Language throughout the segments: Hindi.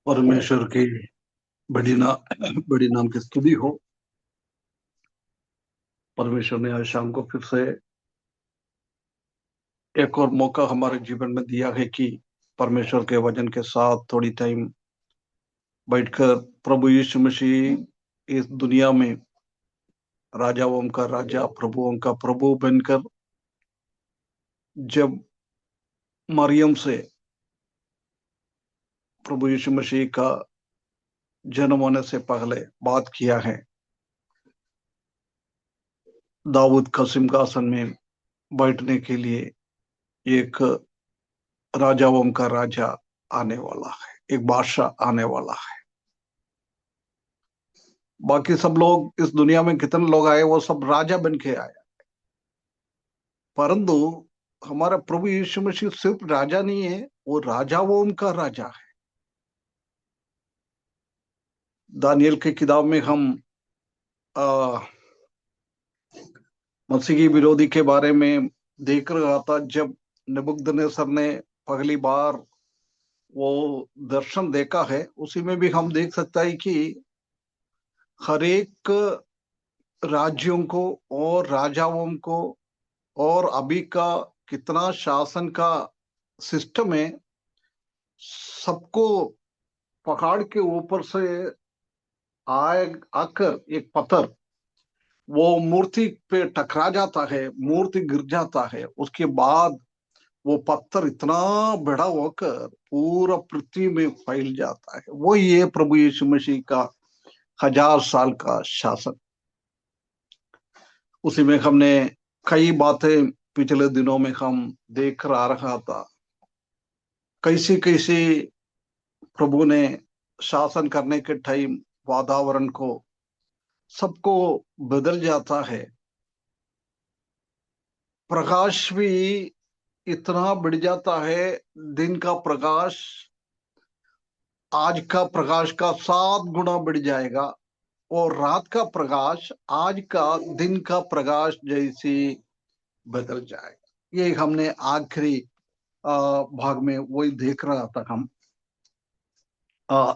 परमेश्वर की बड़ी ना बड़ी नाम की स्तुति हो। परमेश्वर ने आज शाम को फिर से एक और मौका हमारे जीवन में दिया है कि परमेश्वर के वचन के साथ थोड़ी टाइम बैठकर प्रभु यीशु मसीह इस दुनिया में राजाओं का राजा प्रभुओं का प्रभु बनकर जब मरियम से प्रभु यीशु मसीह का जन्म होने से पहले बात किया है। दाऊद का सिंहासन में बैठने के लिए एक राजाओं का राजा आने वाला है, एक बादशाह आने वाला है। बाकी सब लोग इस दुनिया में कितने लोग आए वो सब राजा बन के आए, परंतु हमारा प्रभु यीशु मसीह सिर्फ राजा नहीं है, वो राजाओं का राजा है। दानियल की किताब में हम आ, मसीही विरोधी के बारे में देख रहा था। जब नबूकदनेस्सर ने पहली बार वो दर्शन देखा है, उसी में भी हम देख सकता है कि हर एक राज्यों को और राजाओं को और अभी का कितना शासन का सिस्टम है, सबको पहाड़ के ऊपर से आए आकर एक पत्थर वो मूर्ति पे टकरा जाता है, मूर्ति गिर जाता है। उसके बाद वो पत्थर इतना बड़ा होकर पूरा पृथ्वी में फैल जाता है। वो ये प्रभु यीशु मसीह का 1000 साल का शासन। उसी में हमने कई बातें पिछले दिनों में हम देख रहा था, कैसी कैसी प्रभु ने शासन करने के टाइम वातावरण को सबको बदल जाता है। प्रकाश भी इतना बढ़ जाता है, दिन का प्रकाश आज का प्रकाश का 7 गुना बढ़ जाएगा, और रात का प्रकाश आज का दिन का प्रकाश जैसी बदल जाएगा। ये हमने आखिरी भाग में वही देख रहा था हम। आ,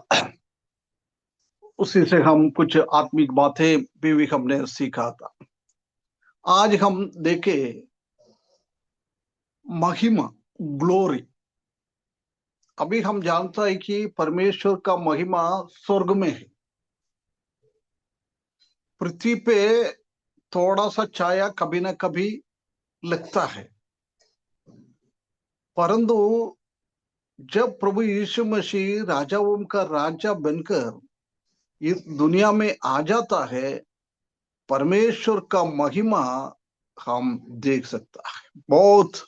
उसी से हम कुछ आत्मिक बातें भी हमने सीखा था। आज हम देखे महिमा, ग्लोरी। अभी हम जानता है कि परमेश्वर का महिमा स्वर्ग में है। पृथ्वी पे थोड़ा सा छाया कभी ना कभी लगता है, परंतु जब प्रभु यीशु मसीह राजाओं का राजा बनकर इस दुनिया में आ जाता है, परमेश्वर का महिमा हम देख सकता है। बहुत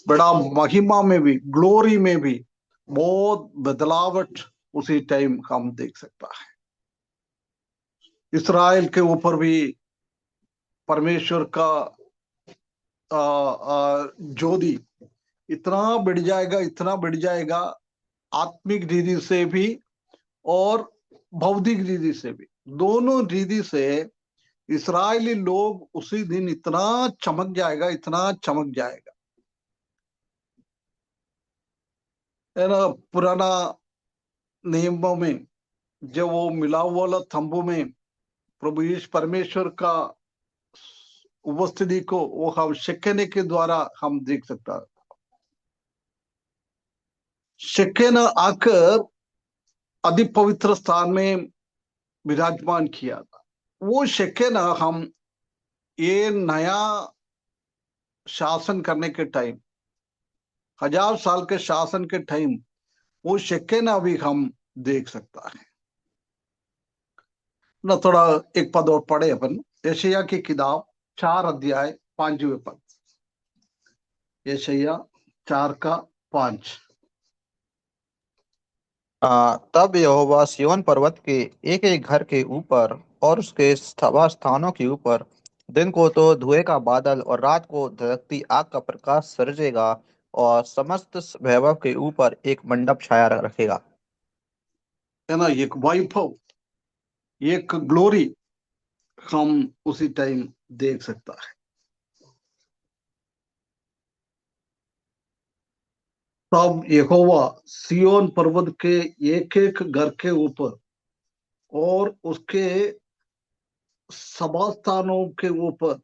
बड़ा महिमा में भी, ग्लोरी में भी बहुत बदलावट उसी टाइम हम देख सकता है। इसराइल के ऊपर भी परमेश्वर का ज्योति इतना बढ़ जाएगा, इतना बढ़ जाएगा, आत्मिक रीति से भी और भौतिक रीति से भी, दोनों रीति से इसराइली लोग उसी दिन इतना चमक जाएगा, इतना चमक जाएगा। है ना, पुराना नियमों में जब वो मिलाव वाला तंबू में प्रभु यीशु परमेश्वर का उपस्थिति को वो हम शेकेने के द्वारा हम देख सकता है। शेकेना आकर अति पवित्र स्थान में विराजमान किया था। वो शेकेना हम ये नया शासन करने के टाइम, 1000 साल के शासन के टाइम, वो शेकेना भी हम देख सकता है ना। थोड़ा एक पद और पढ़े अपन, यशायाह की किताब 4 अध्याय 5वें पद। यशायाह 4 का 5। तब यहोवा सिय्योन पर्वत के एक एक घर के ऊपर और उसके सभा स्थानों के ऊपर दिन को तो धुएं का बादल और रात को धधकती आग का प्रकाश सृजेगा और समस्त वैभव के ऊपर एक मंडप छाया रखेगा। है ना, एक वैभव, एक ग्लोरी हम उसी टाइम देख सकता है। तब यहोवा सिय्योन पर्वत के एक एक घर के ऊपर और उसके सभा स्थानों के ऊपर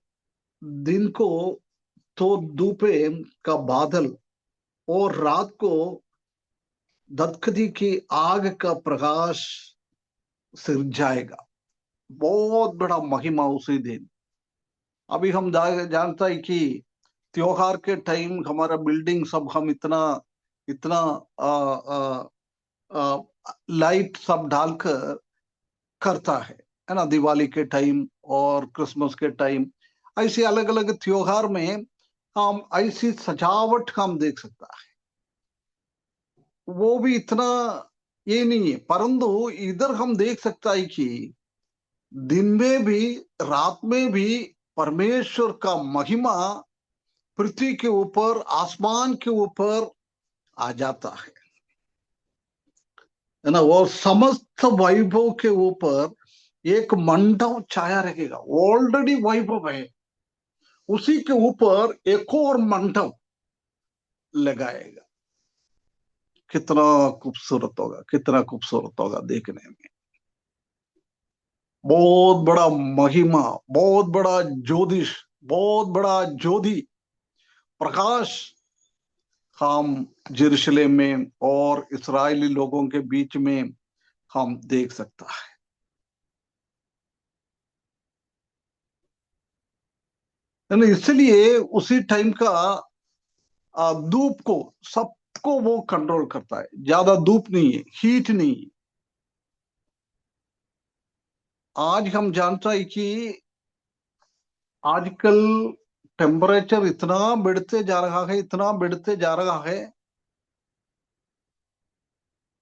दिन को तो धूपें का बादल और रात को धधकती की आग का प्रकाश सिरजाएगा। बहुत बड़ा महिमा उसी दिन। अभी हम जानता है कि त्योहार के टाइम हमारा बिल्डिंग सब हम इतना इतना आ, आ, आ, लाइट सब डालकर करता है ना, दिवाली के टाइम और क्रिसमस के टाइम। ऐसे अलग अलग त्योहार में हम ऐसी सजावट हम देख सकता है। वो भी इतना ये नहीं है, परंतु इधर हम देख सकता है कि दिन में भी रात में भी परमेश्वर का महिमा पृथ्वी के ऊपर आसमान के ऊपर आ जाता है ना। वो समस्त वैभव के ऊपर एक मंडप छाया रहेगा। ऑलरेडी वैभव है, उसी के ऊपर एक और मंडप लगाएगा। कितना खूबसूरत होगा, कितना खूबसूरत होगा देखने में। बहुत बड़ा महिमा, बहुत बड़ा ज्योतिष, बहुत बड़ा ज्योति प्रकाश हम यरूशलेम में और इस्राएली लोगों के बीच में हम देख सकता है ना। इसलिए उसी टाइम का धूप को सबको वो कंट्रोल करता है। ज्यादा धूप नहीं है, हीट नहीं है। आज हम जानता है कि आजकल टेम्परेचर इतना बढ़ते जा रहा है, इतना बढ़ते जा रहा है।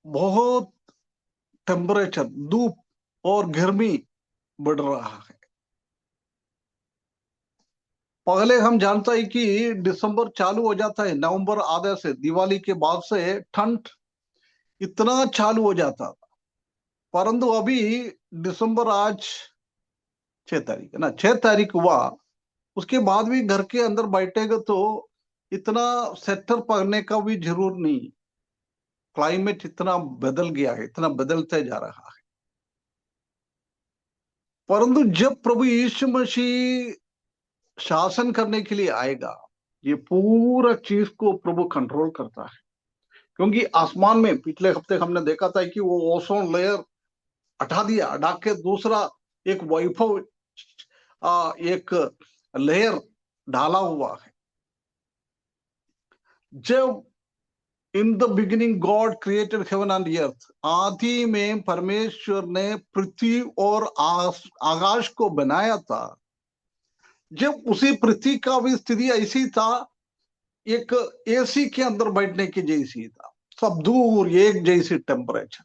बहुत टेम्परेचर, धूप और गर्मी बढ़ रहा है। पहले हम जानता है कि दिसंबर चालू हो जाता है, नवंबर आधे से दिवाली के बाद से ठंड इतना चालू हो जाता था। परंतु अभी दिसंबर आज 6 तारीख है ना, 6 तारीख हुआ, उसके बाद भी घर के अंदर बैठेगा तो इतना स्वेटर पहनने का भी जरूर नहीं। क्लाइमेट इतना बदल गया है, इतना बदलते जा रहा है। परंतु जब प्रभु यीशु मसीह शासन करने के लिए आएगा, ये पूरा चीज को प्रभु कंट्रोल करता है। क्योंकि आसमान में पिछले हफ्ते हमने देखा था कि वो ओजोन लेयर हटा दिया, हटा के दूसरा एक वैभव एक लेयर डाला हुआ है। जब in the beginning God created heaven and earth, आदि में परमेश्वर ने पृथ्वी और आकाश को बनाया था। जब उसी पृथ्वी का भी स्थिति ऐसी था, एक एसी के अंदर बैठने की जैसी था। सब दूर एक जैसी टेम्परेचर,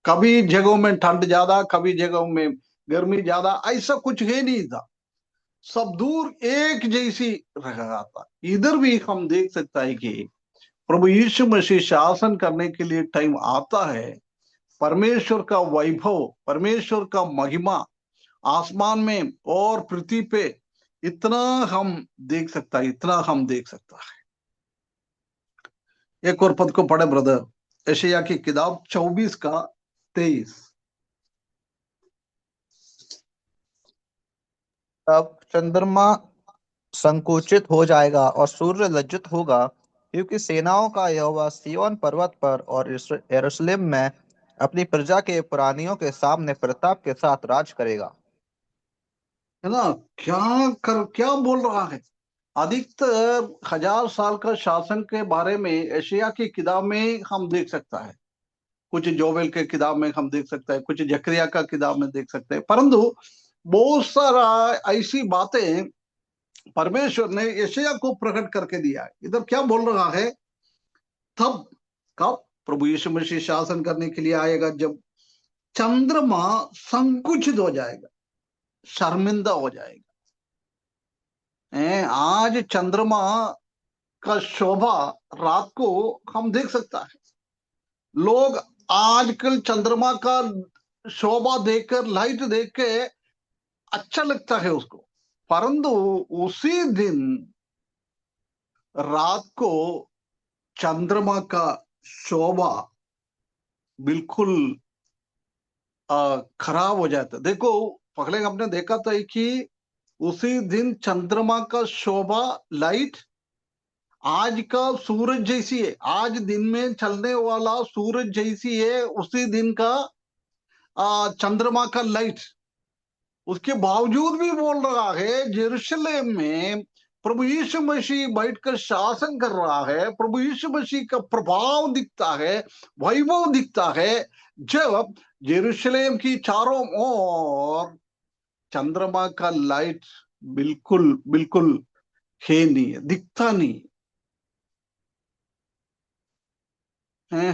कभी जगहों में ठंड ज्यादा, कभी जगहों में गर्मी ज्यादा, ऐसा कुछ ही नहीं था। सब दूर एक जैसी रहा था। इधर भी हम देख सकता है कि प्रभु यीशु मसीह शासन करने के लिए टाइम आता है। परमेश्वर का वैभव, परमेश्वर का महिमा आसमान में और पृथ्वी पे इतना हम देख सकता है, इतना हम देख सकता है। एक और पद को पढ़े ब्रदर, यशायाह की किताब 24 का 23। तब चंद्रमा संकुचित हो जाएगा और सूर्य लज्जित होगा, क्योंकि सेनाओं का यहोवा सिय्योन पर्वत पर और यरूशलेम में अपनी प्रजा के पुरानियों के सामने प्रताप के साथ राज करेगा। है ना। क्या बोल रहा है। अधिकतर 1000 साल का शासन के बारे में यशायाह की किताब में हम देख सकता है। कुछ जोवेल के किताब में हम देख सकते हैं, कुछ जकरिया का किताब में देख सकते हैं। परंतु बहुत सारा ऐसी बातें परमेश्वर ने यशायाह को प्रकट करके दिया है। इधर क्या बोल रहा है, तब कब प्रभु यीशु मसीह शासन करने के लिए आएगा, जब चंद्रमा संकुचित हो जाएगा, शर्मिंदा हो जाएगा। आज चंद्रमा का शोभा रात को हम देख सकता है। लोग आजकल चंद्रमा का शोभा देखकर, लाइट देख के अच्छा लगता है उसको। परंतु उसी दिन रात को चंद्रमा का शोभा बिल्कुल खराब हो जाता है। देखो, पहले हमने देखा था कि उसी दिन चंद्रमा का शोभा, लाइट आज का सूरज जैसी है, आज दिन में चलने वाला सूरज जैसी है उसी दिन का चंद्रमा का लाइट। उसके बावजूद भी बोल रहा है जेरूशलेम में प्रभु यीशु मसीह बैठकर शासन कर रहा है, प्रभु यीशु मसीह का प्रभाव दिखता है, वैभव दिखता है, जब जेरूशलेम की चारों ओर चंद्रमा का लाइट बिल्कुल बिल्कुल है नहीं है, दिखता नहीं है।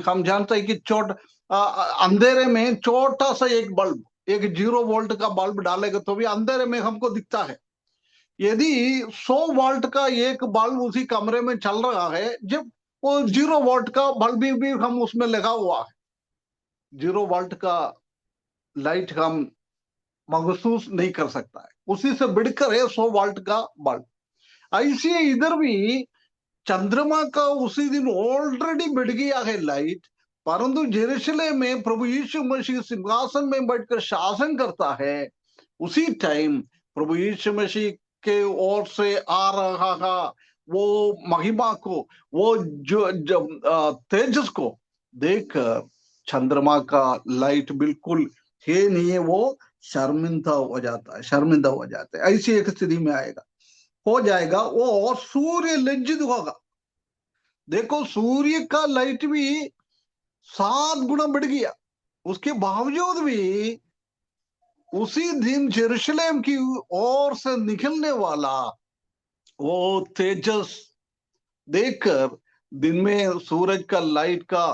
हम जानते हैं कि अंधेरे में छोटा सा एक बल्ब, एक 0 वोल्ट का बल्ब डालेगा तो भी अंधेरे में हमको दिखता है। यदि 100 वोल्ट का एक बल्ब उसी कमरे में चल रहा है, जब वो 0 वोल्ट का बल्ब भी हम उसमें लगा हुआ है, 0 वोल्ट का लाइट हम महसूस नहीं कर सकता है, उसी से बढ़कर है 100 वोल्ट का बल्ब। ऐसे इधर भी चंद्रमा का उसी दिन ऑलरेडी बढ़ गया है लाइट, परंतु जेरूशलेम में प्रभु यीशु मसीह सिंहासन में बैठकर शासन करता है। उसी टाइम प्रभु यीशु मसीह के ओर से आ रहा है वो महिमा को, वो जो तेजस को देखकर चंद्रमा का लाइट बिल्कुल है नहीं है, वो शर्मिंदा हो जाता है, शर्मिंदा हो जाता है। ऐसी एक स्थिति में आएगा, हो जाएगा वो, और सूर्य लज्जित होगा। देखो, सूर्य का लाइट भी 7 गुना बढ़ गया, उसके बावजूद भी उसी दिन जेरूशलेम की ओर से निकलने वाला वो तेजस देखकर दिन में सूरज का लाइट का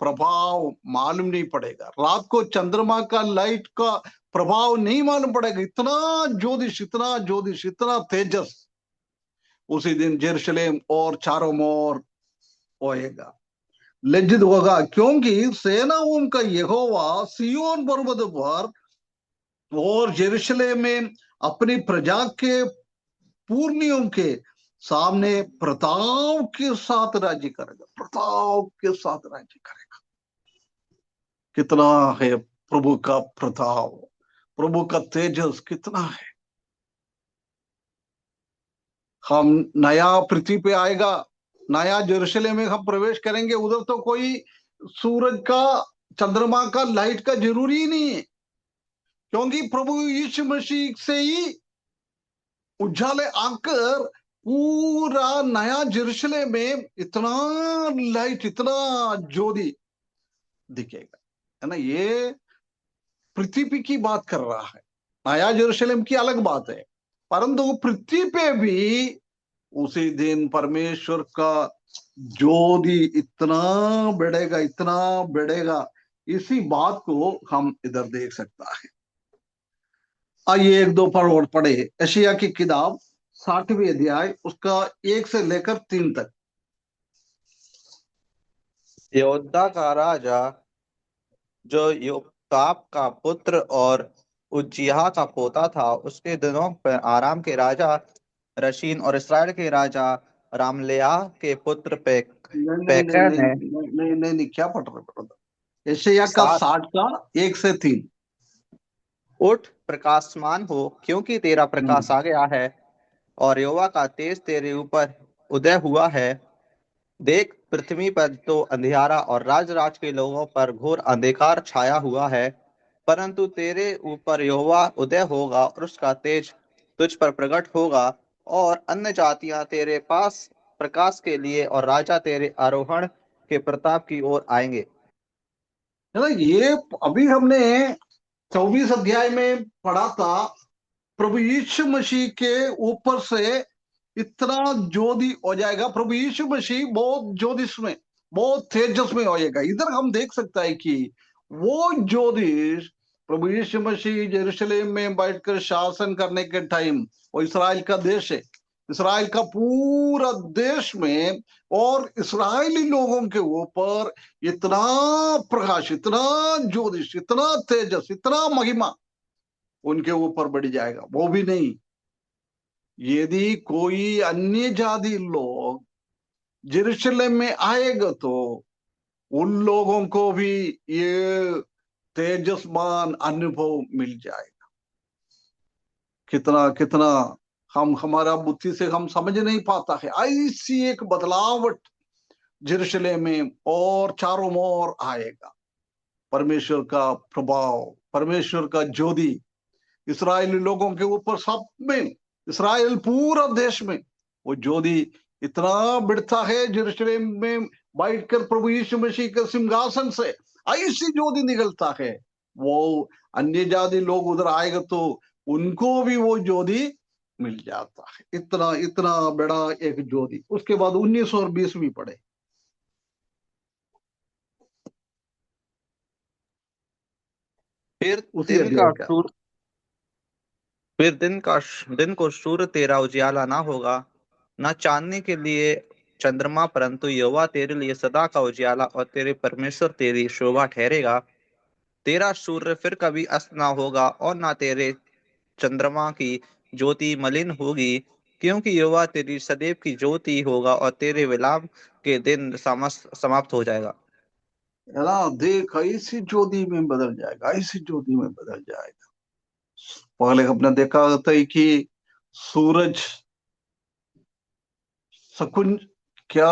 प्रभाव मालूम नहीं पड़ेगा, रात को चंद्रमा का लाइट का प्रभाव नहीं मालूम पड़ेगा। इतना ज्योतिष, इतना ज्योतिष, इतना तेजस उसी दिन जेरूशलेम और चारों ओर होएगा, लज्जित होगा, क्योंकि सेनाओं का यहोवा सियोन पर्वत पर और यरूशलेम में अपनी प्रजा के पूर्णियों के सामने प्रताप के साथ राज्य करेगा, प्रताप के साथ राज्य करेगा। कितना है प्रभु का प्रताप, प्रभु का तेजस कितना है। हम नया पृथ्वी पे आएगा, नया यरूशलेम में हम प्रवेश करेंगे, उधर तो कोई सूरज का, चंद्रमा का लाइट का जरूरी ही नहीं है, क्योंकि प्रभु यीशु मसीह से ही उजाले आकर पूरा नया यरूशलेम में इतना लाइट, इतना ज्योति दिखेगा, है ना। ये पृथ्वी की बात कर रहा है, नया यरूशलेम की अलग बात है, परंतु पृथ्वी पे भी उसी दिन परमेश्वर का ज्योति इतना बढ़ेगा, इतना बढ़ेगा। इसी बात को हम इधर देख सकता है। आइए एक दो पढ़ और पढ़े, एशिया की किताब 60वीं अध्याय उसका 1 से लेकर 3 तक। योद्धा का राजा जो योताब का पुत्र और उज्जियाह का पोता था, उसके दिनों पर आराम के राजा रशीन और इसराइल के राजा रामल्याह के पुत्र नहीं नहीं नहीं पेकह नहीं ने नहीं नहीं नहीं, नहीं क्या पढ़ रहे brother? एशिया का सात 60 का 1 से 3। उठ प्रकाशमान हो, क्योंकि तेरा प्रकाश आ गया है और यहोवा का तेज तेरे ऊपर उदय हुआ है। देख, पृथ्वी पर तो अंधियारा और राज राज के लोगों पर घोर अंधकार छाया हुआ है, परंतु तेरे ऊपर यहोवा उदय होगा और उसका तेज तुझ पर प्रकट होगा, और अन्य जातियां तेरे पास प्रकाश के लिए और राजा तेरे आरोहण के प्रताप की ओर आएंगे। है ना। ये अभी हमने 24 अध्याय में पढ़ा था, प्रभु यीशु मसीह के ऊपर से इतना ज्योति हो जाएगा, प्रभु यीशु मसीह बहुत ज्योतिष में, बहुत तेजस में होएगा। इधर हम देख सकता है कि वो ज्योतिष प्रभु यीशु मसीह यरूशलेम में बैठकर शासन करने के टाइम, वो इसराइल का देश है, इसराइल का पूरा देश में और इसराइली लोगों के ऊपर इतना प्रकाश, इतना ज्योतिष, इतना तेजस, इतना महिमा उनके ऊपर बढ़ जाएगा। वो भी नहीं, यदि कोई अन्य जाति लोग यरूशलेम में आएगा तो उन लोगों को भी ये तेजस्मान अनुभव मिल जाएगा। कितना कितना हम हमारा बुद्धि से हम समझ नहीं पाता है। ऐसी एक बदलावट यरूशलेम में और चारों ओर आएगा। परमेश्वर का प्रभाव, परमेश्वर का ज्योति इस्राएली लोगों के ऊपर, सब में, इस्राएल पूरा देश में वो ज्योति इतना बढ़ता है। यरूशलेम में बैठकर प्रभु यीशु मसीह के सिंहासन से ऐसी ज्योति निकलता है। वो अन्य जाति लोग उधर आएगा तो उनको भी वो ज्योति मिल जाता है। इतना इतना बड़ा एक ज्योति। उसके बाद 19 और 20 भी पढ़े। फिर उसी दिन अध्याय का का। सूर फिर दिन को सूर्य तेरा उजियाला ना होगा, न चांदनी के लिए चंद्रमा, परंतु यहोवा तेरे लिए सदा का उजियाला और तेरे परमेश्वर तेरी शोभा ठहरेगा। तेरा सूर्य फिर कभी अस्त ना होगा और ना तेरे चंद्रमा की ज्योति मलिन होगी, क्योंकि यहोवा तेरी सदैव की ज्योति होगा और तेरे विलाप के दिन समाप्त हो जाएगा। है ना, देख ऐसी ज्योति में बदल जाएगा, ऐसी ज्योति में बदल जाएगा। पहले हमने देखा होता है कि सूरज सकुंज क्या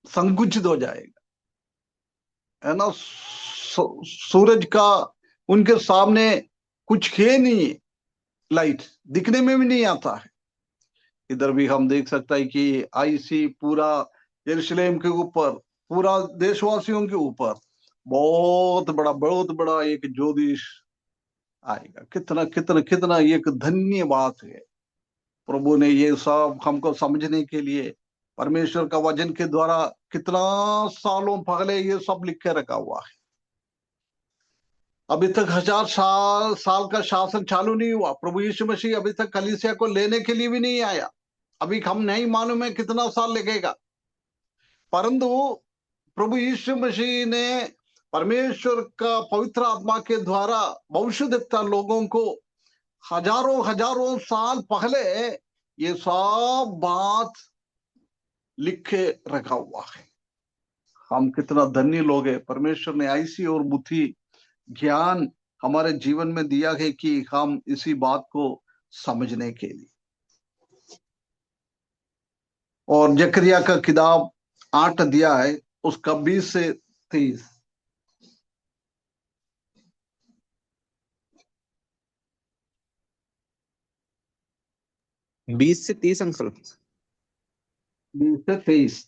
संकुचित हो जाएगा, है ना। सूरज का उनके सामने कुछ है नहीं, लाइट दिखने में भी नहीं आता है। इधर भी हम देख सकते हैं कि ऐसी पूरा यरूशलेम के ऊपर, पूरा देशवासियों के ऊपर बहुत बड़ा एक ज्योतिष आएगा। कितना कितना कितना एक धन्य बात है। प्रभु ने ये सब हमको समझने के लिए परमेश्वर का वचन के द्वारा कितना सालों पहले ये सब लिख के रखा हुआ है। अभी तक 1000 साल का शासन चालू नहीं हुआ। प्रभु यीशु मसीह अभी तक कलीसिया को लेने के लिए भी नहीं आया। अभी हम नहीं मालूम है कितना साल लगेगा, परंतु प्रभु यीशु मसीह ने परमेश्वर का पवित्र आत्मा के द्वारा भविष्यद्वक्ता लोगों को हजारों हजारों साल पहले ये सब बात लिख के रखा हुआ है। हम कितना धन्य लोग हैं। परमेश्वर ने ऐसी और बुद्धि, ज्ञान हमारे जीवन में दिया है कि हम इसी बात को समझने के लिए। और जकरिया का किताब 8 अध्याय उसका 20 से 30। 20 से 30 अंकल। 20 से 23।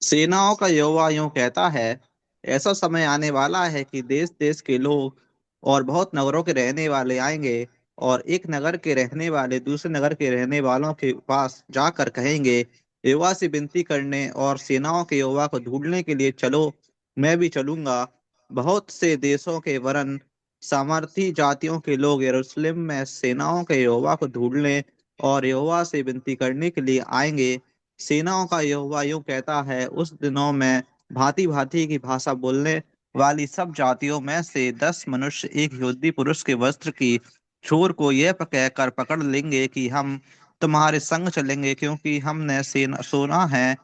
सेनाओं का यहोवा यूं कहता है, ऐसा समय आने वाला है कि देश देश के लोग और बहुत नगरों के रहने वाले आएंगे, और एक नगर के रहने वाले दूसरे नगर के रहने वालों के पास जाकर कहेंगे, यहोवा से विनती करने और सेनाओं के यहोवा को ढूंढने के लिए चलो, मैं भी चलूंगा। बहुत से देशों के वरन सामर्थी जातियों के लोग यरूशलेम में सेनाओं के यहोवा को ढूंढने और यहोवा से विनती करने के लिए आएंगे। सेनाओं का यहोवा यूं कहता है, उस दिनों में भांति भांति की भाषा बोलने वाली सब जातियों में से 10 मनुष्य एक यहूदी पुरुष के वस्त्र की छोर को यह कहकर पकड़ लेंगे कि हम तुम्हारे संग चलेंगे, क्योंकि हमने सुना है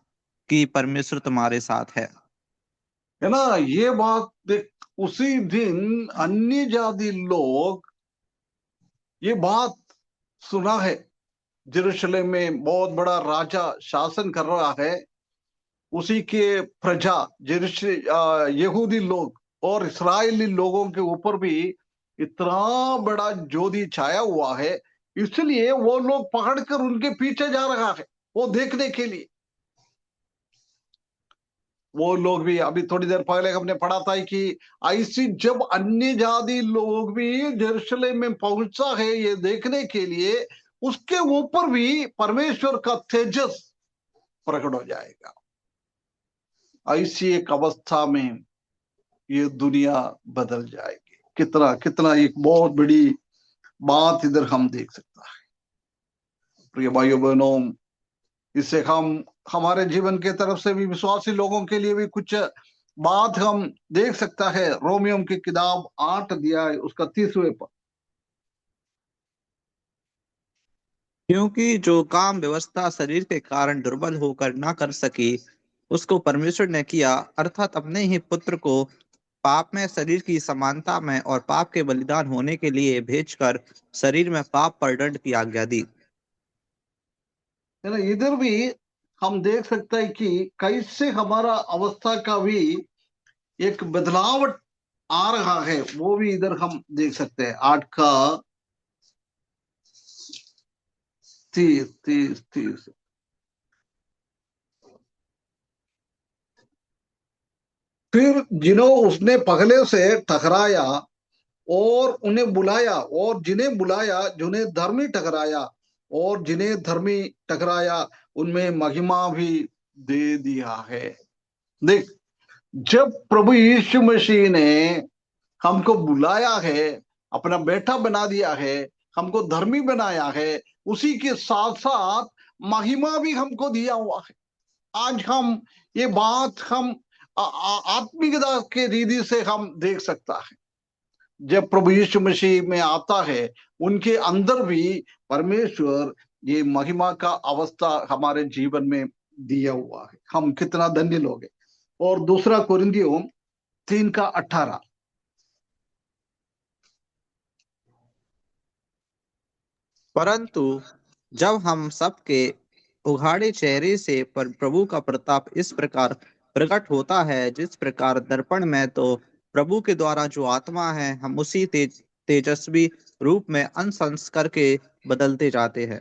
कि परमेश्वर तुम्हारे साथ है। है ना, ये बात देख। उसी दिन अन्य जाति लोग ये बात सुना है। यरूशलेम में बहुत बड़ा राजा शासन कर रहा है। उसी के प्रजा यहूदी लोग और इस्राएली लोगों के ऊपर भी इतना बड़ा ज्योति छाया हुआ है। इसलिए वो लोग पकड़कर उनके पीछे जा रहा है, वो देखने के लिए। वो लोग भी अभी थोड़ी देर पहले हमने पढ़ा था कि ऐसी जब अन्य जाति लोग भी यरूशलेम में पहुंचा है ये देखने के लिए, उसके ऊपर भी परमेश्वर का तेजस प्रकट हो जाएगा। ऐसी एक अवस्था में ये दुनिया बदल जाएगी। कितना कितना एक बहुत बड़ी बात इधर हम देख सकता है। प्रिय भाइयों बहनों, इससे हम हमारे जीवन के तरफ से भी, विश्वासी लोगों के लिए भी कुछ बात हम देख सकता है। रोमियो की किताब 8 अध्याय उसका 30वें पद। क्योंकि जो काम व्यवस्था शरीर के कारण दुर्बल होकर ना कर सकी, उसको परमेश्वर ने किया, अर्थात अपने ही पुत्र को पाप में शरीर की समानता में और पाप के बलिदान होने के लिए भेजकर शरीर में पाप पर दंड की आज्ञा दी। है ना। इधर भी हम देख सकते हैं कि कैसे हमारा अवस्था का भी एक बदलाव आ रहा है, वो भी इधर हम देख सकते हैं। 8 का 30 फिर जिन्हों उसने पहले से ठहराया और उन्हें बुलाया, और जिन्हें बुलाया जिन्हें धर्मी ठहराया, और जिन्हें धर्मी ठहराया उनमें महिमा भी दे दिया है। देख, जब प्रभु यीशु मसीह ने हमको बुलाया है, अपना बेटा बना दिया है, हमको धर्मी बनाया है, उसी के साथ साथ महिमा भी हमको दिया हुआ है। आज हम ये बात हम आत्मिकता के रीति से हम देख सकता है। जब प्रभु यीशु मसीह में आता है, उनके अंदर भी परमेश्वर ये महिमा का अवस्था हमारे जीवन में दिया हुआ है। हम कितना धन्य लोग हैं। और दूसरा कुरिन्थियों 3 का 18। परंतु जब हम सबके उघाड़े चेहरे से पर प्रभु का प्रताप इस प्रकार प्रकट होता है, जिस प्रकार दर्पण में, तो प्रभु के द्वारा जो आत्मा है, हम उसी तेजस्वी रूप में अंश अंश करके बदलते जाते हैं।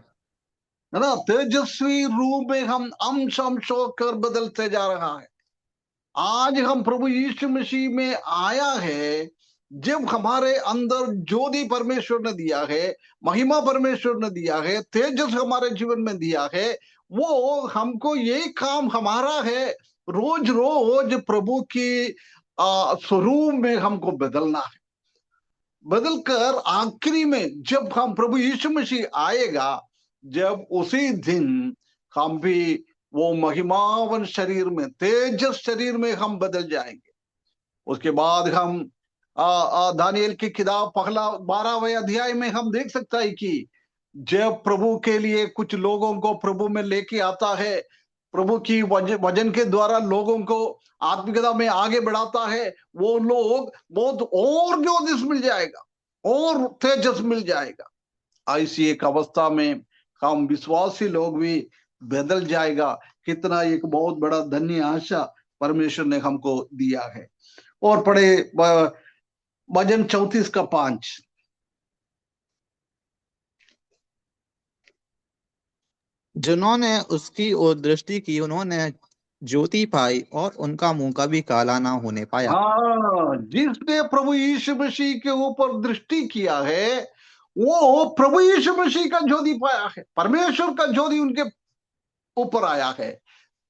है ना, तेजस्वी रूप में हम अंश अंश होकर बदलते जा रहा है। आज हम प्रभु यीशु मसीह में आया है, जब हमारे अंदर ज्योति परमेश्वर ने दिया है, महिमा परमेश्वर ने दिया है, तेजस हमारे जीवन में दिया है, वो हमको ये काम हमारा है, रोज रोज प्रभु की स्वरूप में हमको बदलना है। बदलकर आखिरी में जब हम प्रभु यीशु मसीह आएगा, जब उसी दिन हम भी वो महिमावन शरीर में, तेजस शरीर में हम बदल जाएंगे। उसके बाद हम दानियेल की किताब पहला 12वें अध्याय में हम देख सकता है कि जब प्रभु के लिए कुछ लोगों को प्रभु में लेके आता है, प्रभु की वजन के द्वारा लोगों को आत्मिकता में आगे बढ़ाता है, वो लोग बहुत और ज्योतिष मिल जाएगा और तेजस मिल जाएगा। ऐसी एक अवस्था में हम विश्वासी लोग भी बदल जाएगा। कितना एक बहुत बड़ा धन्य आशा परमेश्वर ने हमको दिया है। और पढ़े भजन 34 का 5। जिन्होंने उसकी ओर दृष्टि की, उन्होंने ज्योति पाई और उनका मुंह कभी काला ना होने पाया। हाँ, जिसने प्रभु यीशु मसीह के ऊपर दृष्टि किया है, वो प्रभु यीशु मसीह का ज्योति पाया है, परमेश्वर का ज्योति उनके ऊपर आया है।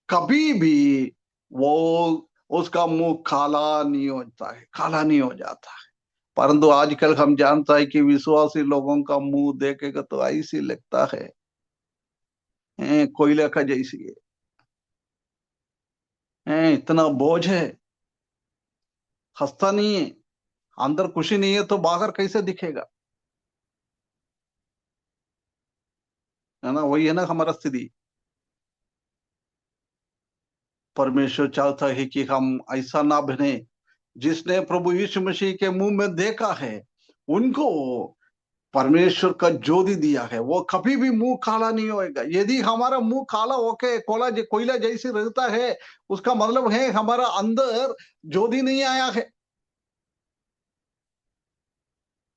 कभी भी वो उसका मुंह काला नहीं होता है, काला नहीं हो जाता है। परंतु आजकल हम जानता है कि विश्वासी लोगों का मुंह देखेगा तो ऐसी लगता है कोयले का जैसी है, इतना बोझ है, हंसता नहीं है, अंदर खुशी नहीं है तो बाहर कैसे दिखेगा। है ना, वही है ना हमारा स्थिति। परमेश्वर चाहता है कि हम ऐसा ना बने। जिसने प्रभु यीशु मसीह के मुंह में देखा है, उनको परमेश्वर का ज्योति दिया है, वो कभी भी मुंह काला नहीं होएगा। यदि हमारा मुंह काला होके कोयला जैसे रहता है, उसका मतलब है हमारा अंदर ज्योति नहीं आया है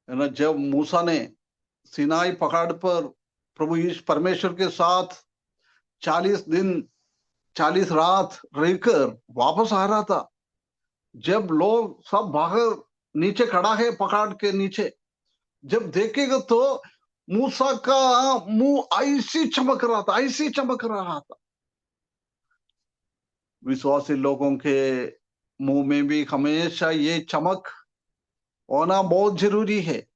ना। जब मूसा ने सिनाई पहाड़ पर प्रभु यीशु परमेश्वर के साथ 40 दिन 40 रात रहकर वापस आ रहा था, जब लोग सब बाहर नीचे खड़ा है पहाड़ के नीचे, जब देखेगा तो मूसा का मुंह ऐसी चमक रहा था, ऐसी चमक रहा था। विश्वासी लोगों के मुंह में भी हमेशा ये चमक होना बहुत जरूरी है।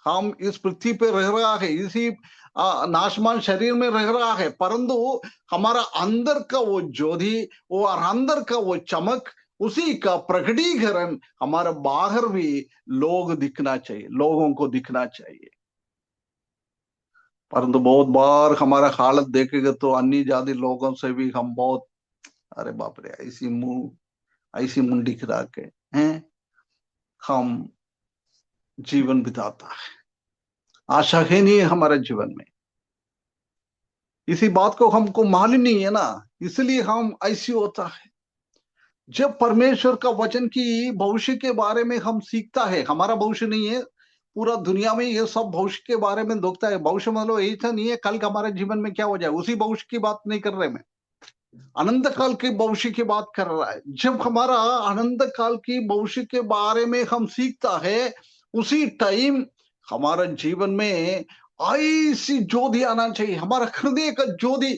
हम इस पृथ्वी पे रह रहा है, इसी नाशमान शरीर में रह रहा है, परंतु हमारा अंदर का वो ज्योति, वो और अंदर का वो चमक, उसी का प्रकटीकरण हमारे बाहर भी लोग दिखना चाहिए, लोगों को दिखना चाहिए। परंतु बहुत बार हमारा हालत देखेगा तो अन्य जाति लोगों से भी हम बहुत, अरे बाप रे, ऐसी मुंडी खिला के हैं हम जीवन बिताता है। आशा है नहीं है हमारे जीवन में, इसी बात को हमको मालूम नहीं है ना, इसलिए हम ऐसी होता है। जब परमेश्वर का वचन की भविष्य के बारे में हम सीखता है, हमारा भविष्य नहीं है, पूरा दुनिया में ये सब भविष्य के बारे में देखता है। भविष्य मतलब ऐसा नहीं है कल का हमारे जीवन में क्या हो जाए, उसी भविष्य की बात नहीं कर रहे मैं, अनंत काल के भविष्य की बात कर रहा है। जब हमारा अनंत काल की भविष्य के बारे में हम सीखता है, उसी टाइम हमारा जीवन में ऐसी ज्योति आना चाहिए, हमारा हृदय का ज्योति,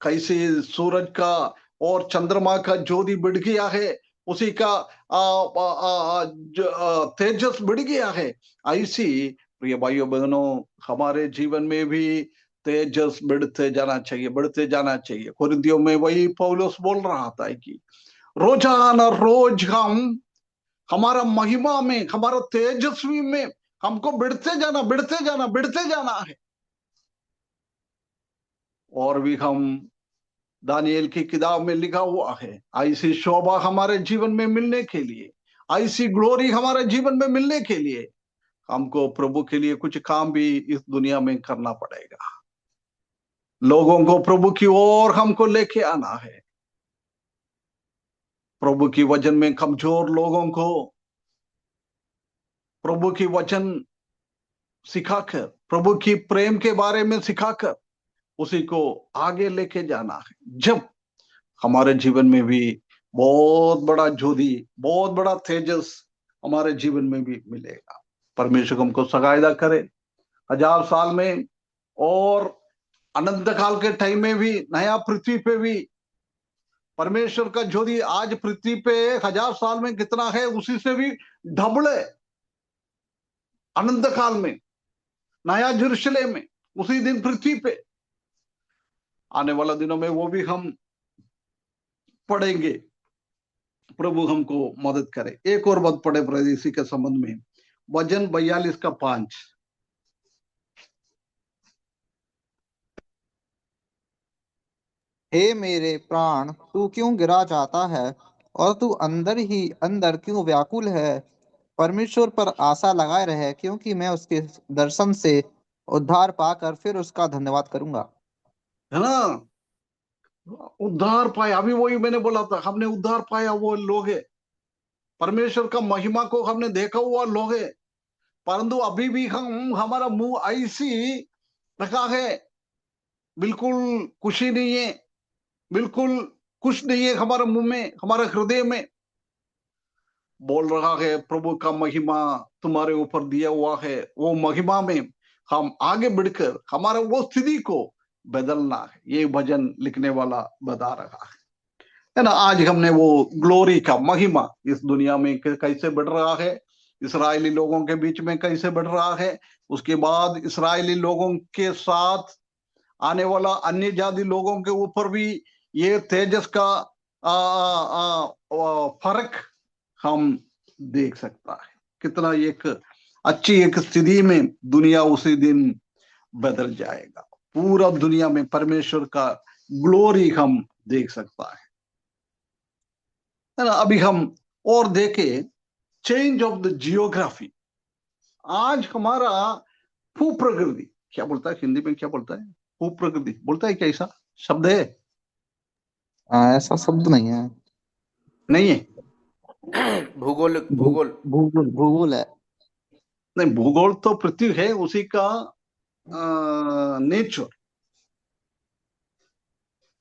कैसे सूरज का और चंद्रमा का ज्योति बढ़ गया है, उसी का तेजस बढ़ गया है, ऐसी प्रिय भाइयों बहनों हमारे जीवन में भी तेजस बढ़ते जाना चाहिए, बढ़ते जाना चाहिए। कुरिन्थियों में वही पौलुस बोल रहा था कि रोजाना रोज हम हमारा महिमा में, हमारा तेजस्वी में हमको बढ़ते जाना, बढ़ते जाना, बढ़ते जाना है। और भी हम दानिएल की किताब में लिखा हुआ है, ऐसी शोभा हमारे जीवन में मिलने के लिए, ऐसी ग्लोरी हमारे जीवन में मिलने के लिए हमको प्रभु के लिए कुछ काम भी इस दुनिया में करना पड़ेगा। लोगों को प्रभु की ओर हमको लेके आना है। प्रभु की वचन में कमजोर लोगों को प्रभु की वचन सिखाकर, प्रभु की प्रेम के बारे में सिखाकर उसी को आगे लेके जाना है। जब हमारे जीवन में भी बहुत बड़ा ज्योति, बहुत बड़ा तेजस हमारे जीवन में भी मिलेगा। परमेश्वर हमको सहायता करे 1000 साल में और अनंत काल के टाइम में भी, नया पृथ्वी पे भी परमेश्वर का ज्योति आज पृथ्वी पे 1000 साल में कितना है, उसी से भी डबल है अनंत काल में, नया यरूशलेम में, उसी दिन पृथ्वी पे। आने वाला दिनों में वो भी हम पढ़ेंगे। प्रभु हमको मदद करे। एक और बात पढ़े प्रभु इसी के संबंध में, वचन 42 का 5। हे मेरे प्राण, तू क्यों गिरा जाता है, और तू अंदर ही अंदर क्यों व्याकुल है? परमेश्वर पर आशा लगाए रहे, क्योंकि मैं उसके दर्शन से उद्धार पाकर फिर उसका धन्यवाद करूंगा। है ना, उद्धार पाया, अभी वही मैंने बोला था, हमने उद्धार पाया वो लोग है, परमेश्वर का महिमा को हमने देखा हुआ लोग है। परंतु अभी भी हम, हमारा मुंह ऐसी रखा है, बिल्कुल खुशी नहीं है, बिल्कुल कुछ नहीं है हमारे मुंह में, हमारे हृदय में। बोल रहा है प्रभु का महिमा तुम्हारे ऊपर दिया हुआ है, वो महिमा में हम आगे बढ़कर हमारा वो स्थिति को बदलना है, ये भजन लिखने वाला बता रहा है ना। आज हमने वो ग्लोरी का महिमा इस दुनिया में कैसे बढ़ रहा है, इसराइली लोगों के बीच में कैसे बढ़ रहा है, उसके बाद इसराइली लोगों के साथ आने वाला अन्य जाति लोगों के ऊपर भी ये तेजस का फर्क हम देख सकता है। कितना एक अच्छी एक स्थिति में दुनिया उसी दिन बदल जाएगा, पूरा दुनिया में परमेश्वर का ग्लोरी हम देख सकता है ना। अभी हम और देखें चेंज ऑफ द जियोग्राफी। आज हमारा भूप्रकृति, क्या बोलता है हिंदी में, क्या बोलता है, भूप्रकृति बोलता है, क्या ऐसा शब्द है? ऐसा शब्द नहीं है। नहीं है? भूगोल, भूगोल, भूगोल, भूगोल है। नहीं, भूगोल तो पृथ्वी है, उसी का नेचर,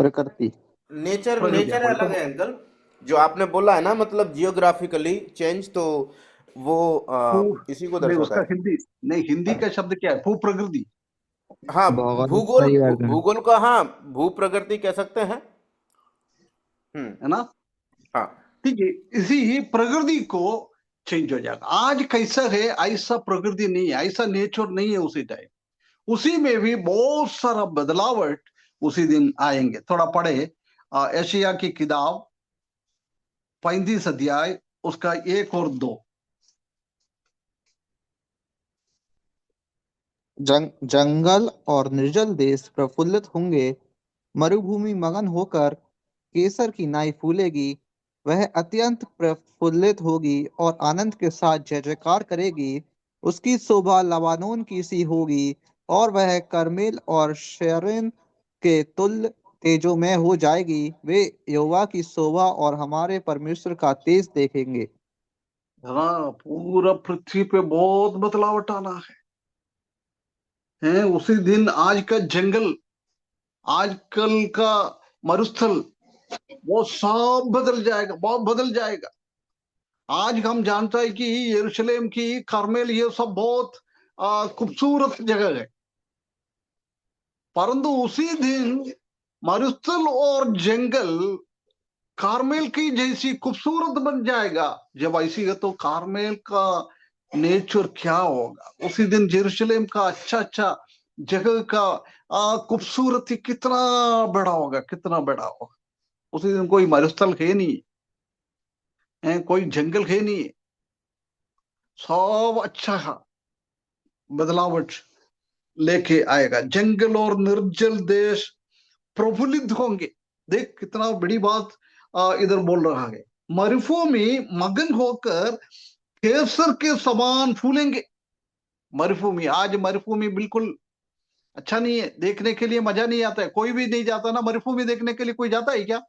प्रकृति। नेचर, प्रकृति नेचर बोले अलग तो। है अंकल। जो आपने बोला है ना, मतलब जियोग्राफिकली चेंज, तो वो इसी को नहीं, दर्शाता उसका है। हिंदी नहीं, हिंदी का शब्द क्या है, भूप्रकृति हाँ, भौगोलिक भूगोल, परिवर्तन। भूगोल का, हाँ, भू प्रकृति कह सकते हैं। है ना। हाँ, ठीक है, इसी ही प्रकृति को चेंज हो जाएगा। आज कैसा है ऐसा प्रकृति नहीं है, ऐसा नेचर नहीं है उसी टाइम, उसी में भी बहुत सारा बदलावट उसी दिन आएंगे। थोड़ा पढ़े एशिया की किताब 35 अध्याय, उसका 1 और 2। जंगल और निर्जल देश प्रफुल्लित होंगे। मरुभूमि मगन होकर केसर की नाई फूलेगी। वह अत्यंत प्रफुल्लित होगी और आनंद के साथ जय जयकार करेगी। उसकी शोभा लबानोन की सी होगी और वह करमेल और शेरिन के तुल्य तेजोमय हो जाएगी। वे यहोवा की शोभा और हमारे परमेश्वर का तेज देखेंगे। हाँ, पूरा पृथ्वी पे बहुत बदलावट आना है। उसी दिन आज का जंगल, आजकल का मरुस्थल, वो सब बदल जाएगा, बहुत बदल जाएगा। आज हम जानते हैं कि यरूशलेम की कार्मेल ये सब बहुत खूबसूरत जगह है, परंतु उसी दिन मरुस्थल और जंगल कार्मेल की जैसी खूबसूरत बन जाएगा। जब ऐसी है तो कार्मेल का नेचर क्या होगा? उसी दिन यरूशलेम का अच्छा अच्छा जगह का खूबसूरती कितना बड़ा होगा, कितना बड़ा होगा। उसी दिन कोई मरुस्थल है नहीं है, कोई जंगल है नहीं है, सब अच्छा बदलावट लेके आएगा। जंगल और निर्जल देश प्रफुल्लित होंगे। देख कितना बड़ी बात इधर बोल रहा है। मरुभूमि मगन होकर केसर के समान फूलेंगे। मरुभूमि, आज मरुभूमि बिल्कुल अच्छा नहीं है, देखने के लिए मजा नहीं आता है। कोई भी नहीं जाता ना मरुभूमि देखने के लिए, कोई जाता है क्या?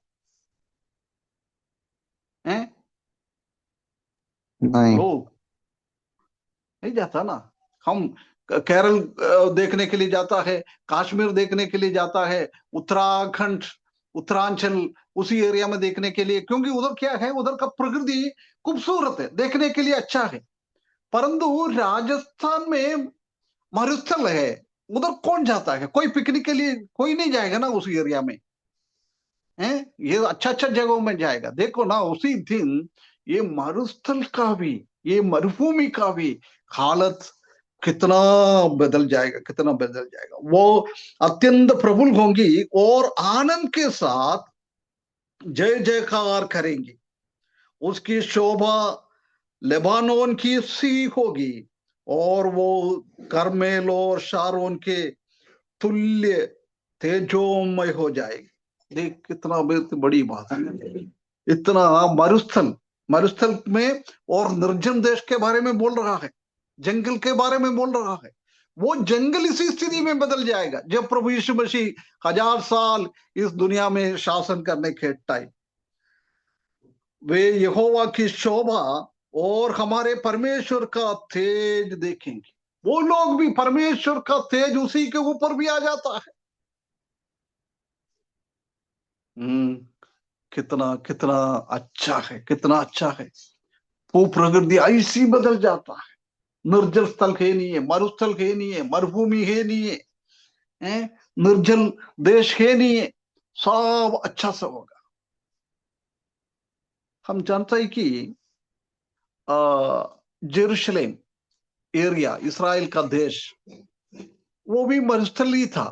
है नहीं। लोग नहीं जाता ना। हम केरल देखने के लिए जाता है, कश्मीर देखने के लिए जाता है, उत्तराखंड, उत्तरांचल, उसी एरिया में देखने के लिए, क्योंकि उधर क्या है, उधर का प्रकृति खूबसूरत है, देखने के लिए अच्छा है। परंतु राजस्थान में मरुस्थल है, उधर कौन जाता है? कोई पिकनिक के लिए कोई नहीं जाएगा ना उस एरिया में। है, ये अच्छा अच्छा जगहों में जाएगा। देखो ना उसी दिन ये मरुस्थल का भी, ये मरुभूमि का भी हालत कितना बदल जाएगा, कितना बदल जाएगा। वो अत्यंत प्रफुल्ल होंगी और आनंद के साथ जय जयकार करेंगी। उसकी शोभा लेबानोन की सी होगी और वो करमेल और शारोन के तुल्य तेजोमय हो जाएगी। देख कितना बड़ी बात है। इतना मरुस्थल, मरुस्थल में और निर्जन देश के बारे में बोल रहा है, जंगल के बारे में बोल रहा है। वो जंगल इसी स्थिति में बदल जाएगा जब प्रभु यीशु मसीह 1000 साल इस दुनिया में शासन करने के टाइम वे यहोवा की शोभा और हमारे परमेश्वर का तेज देखेंगे। वो लोग भी, परमेश्वर का तेज उसी के ऊपर भी आ जाता है। हम्म, कितना कितना अच्छा है, कितना अच्छा है। वो प्रकृति ऐसी बदल जाता है। निर्जल स्थल है नहीं है, मरुस्थल है नहीं है, मरुभूमि है नहीं है, हैं? निर्जल देश है नहीं है, सब अच्छा सा होगा। हम जानते हैं कि जेरूशलेम एरिया, इसराइल का देश, वो भी मरुस्थल ही था।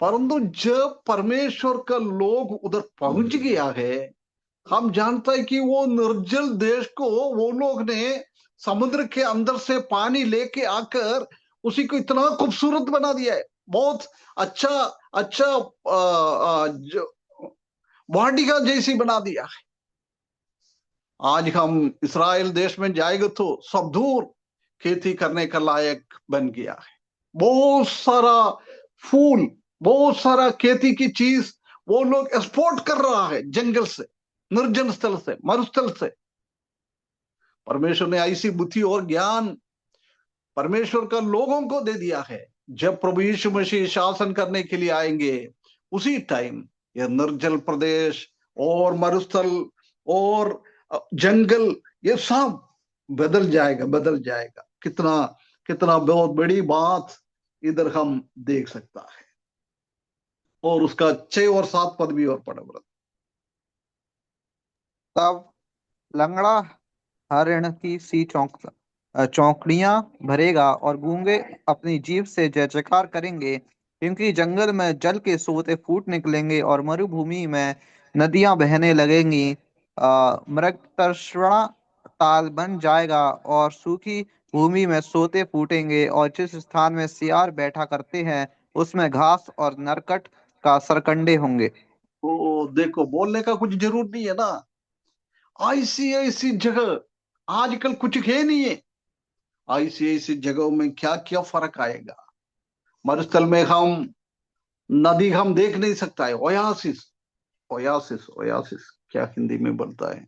परंतु जब परमेश्वर का लोग उधर पहुंच गया है, हम जानते हैं कि वो निर्जल देश को वो लोग ने समुद्र के अंदर से पानी लेके आकर उसी को इतना खूबसूरत बना दिया है। बहुत अच्छा अच्छा वाटिका जैसी बना दिया है। आज हम इसराइल देश में जाएंगे तो सब दूर खेती करने का लायक बन गया है। बहुत सारा फूल, बहुत सारा खेती की चीज वो लोग एक्सपोर्ट कर रहा है, जंगल से, निर्जन स्थल से, मरुस्थल से। परमेश्वर ने ऐसी बुद्धि और ज्ञान परमेश्वर का लोगों को दे दिया है। जब प्रभु यीशु मसीह शासन करने के लिए आएंगे, उसी टाइम यह निर्जल प्रदेश और मरुस्थल और जंगल, ये सब बदल जाएगा, बदल जाएगा। कितना कितना बहुत बड़ी बात इधर हम देख सकता है। और उसका 6 और 7 पद भी और पढ़े ब्रदर। तब लंगड़ा हरिण की सी चौकड़ियां भरेगा और गूंगे अपनी जीभ से जय जयकार करेंगे, क्योंकि जंगल में जल के सोते फूट निकलेंगे और मरुभूमि में नदियां बहने लगेंगी। मृगतृष्णा ताल बन जाएगा और सूखी भूमि में सोते फूटेंगे, और जिस स्थान में सियार बैठा करते हैं उसमें घास और नरकट का सरकंडे होंगे। तो देखो, बोलने का कुछ जरूर नहीं है ना। ऐसी ऐसी जगह आजकल कुछ है नहीं है। ऐसी ऐसी जगहों में क्या क्या फर्क आएगा। मरुस्थल में हम नदी हम देख नहीं सकता है, ओयासिस। ओयासिस ओयासिस क्या हिंदी में बोलता है।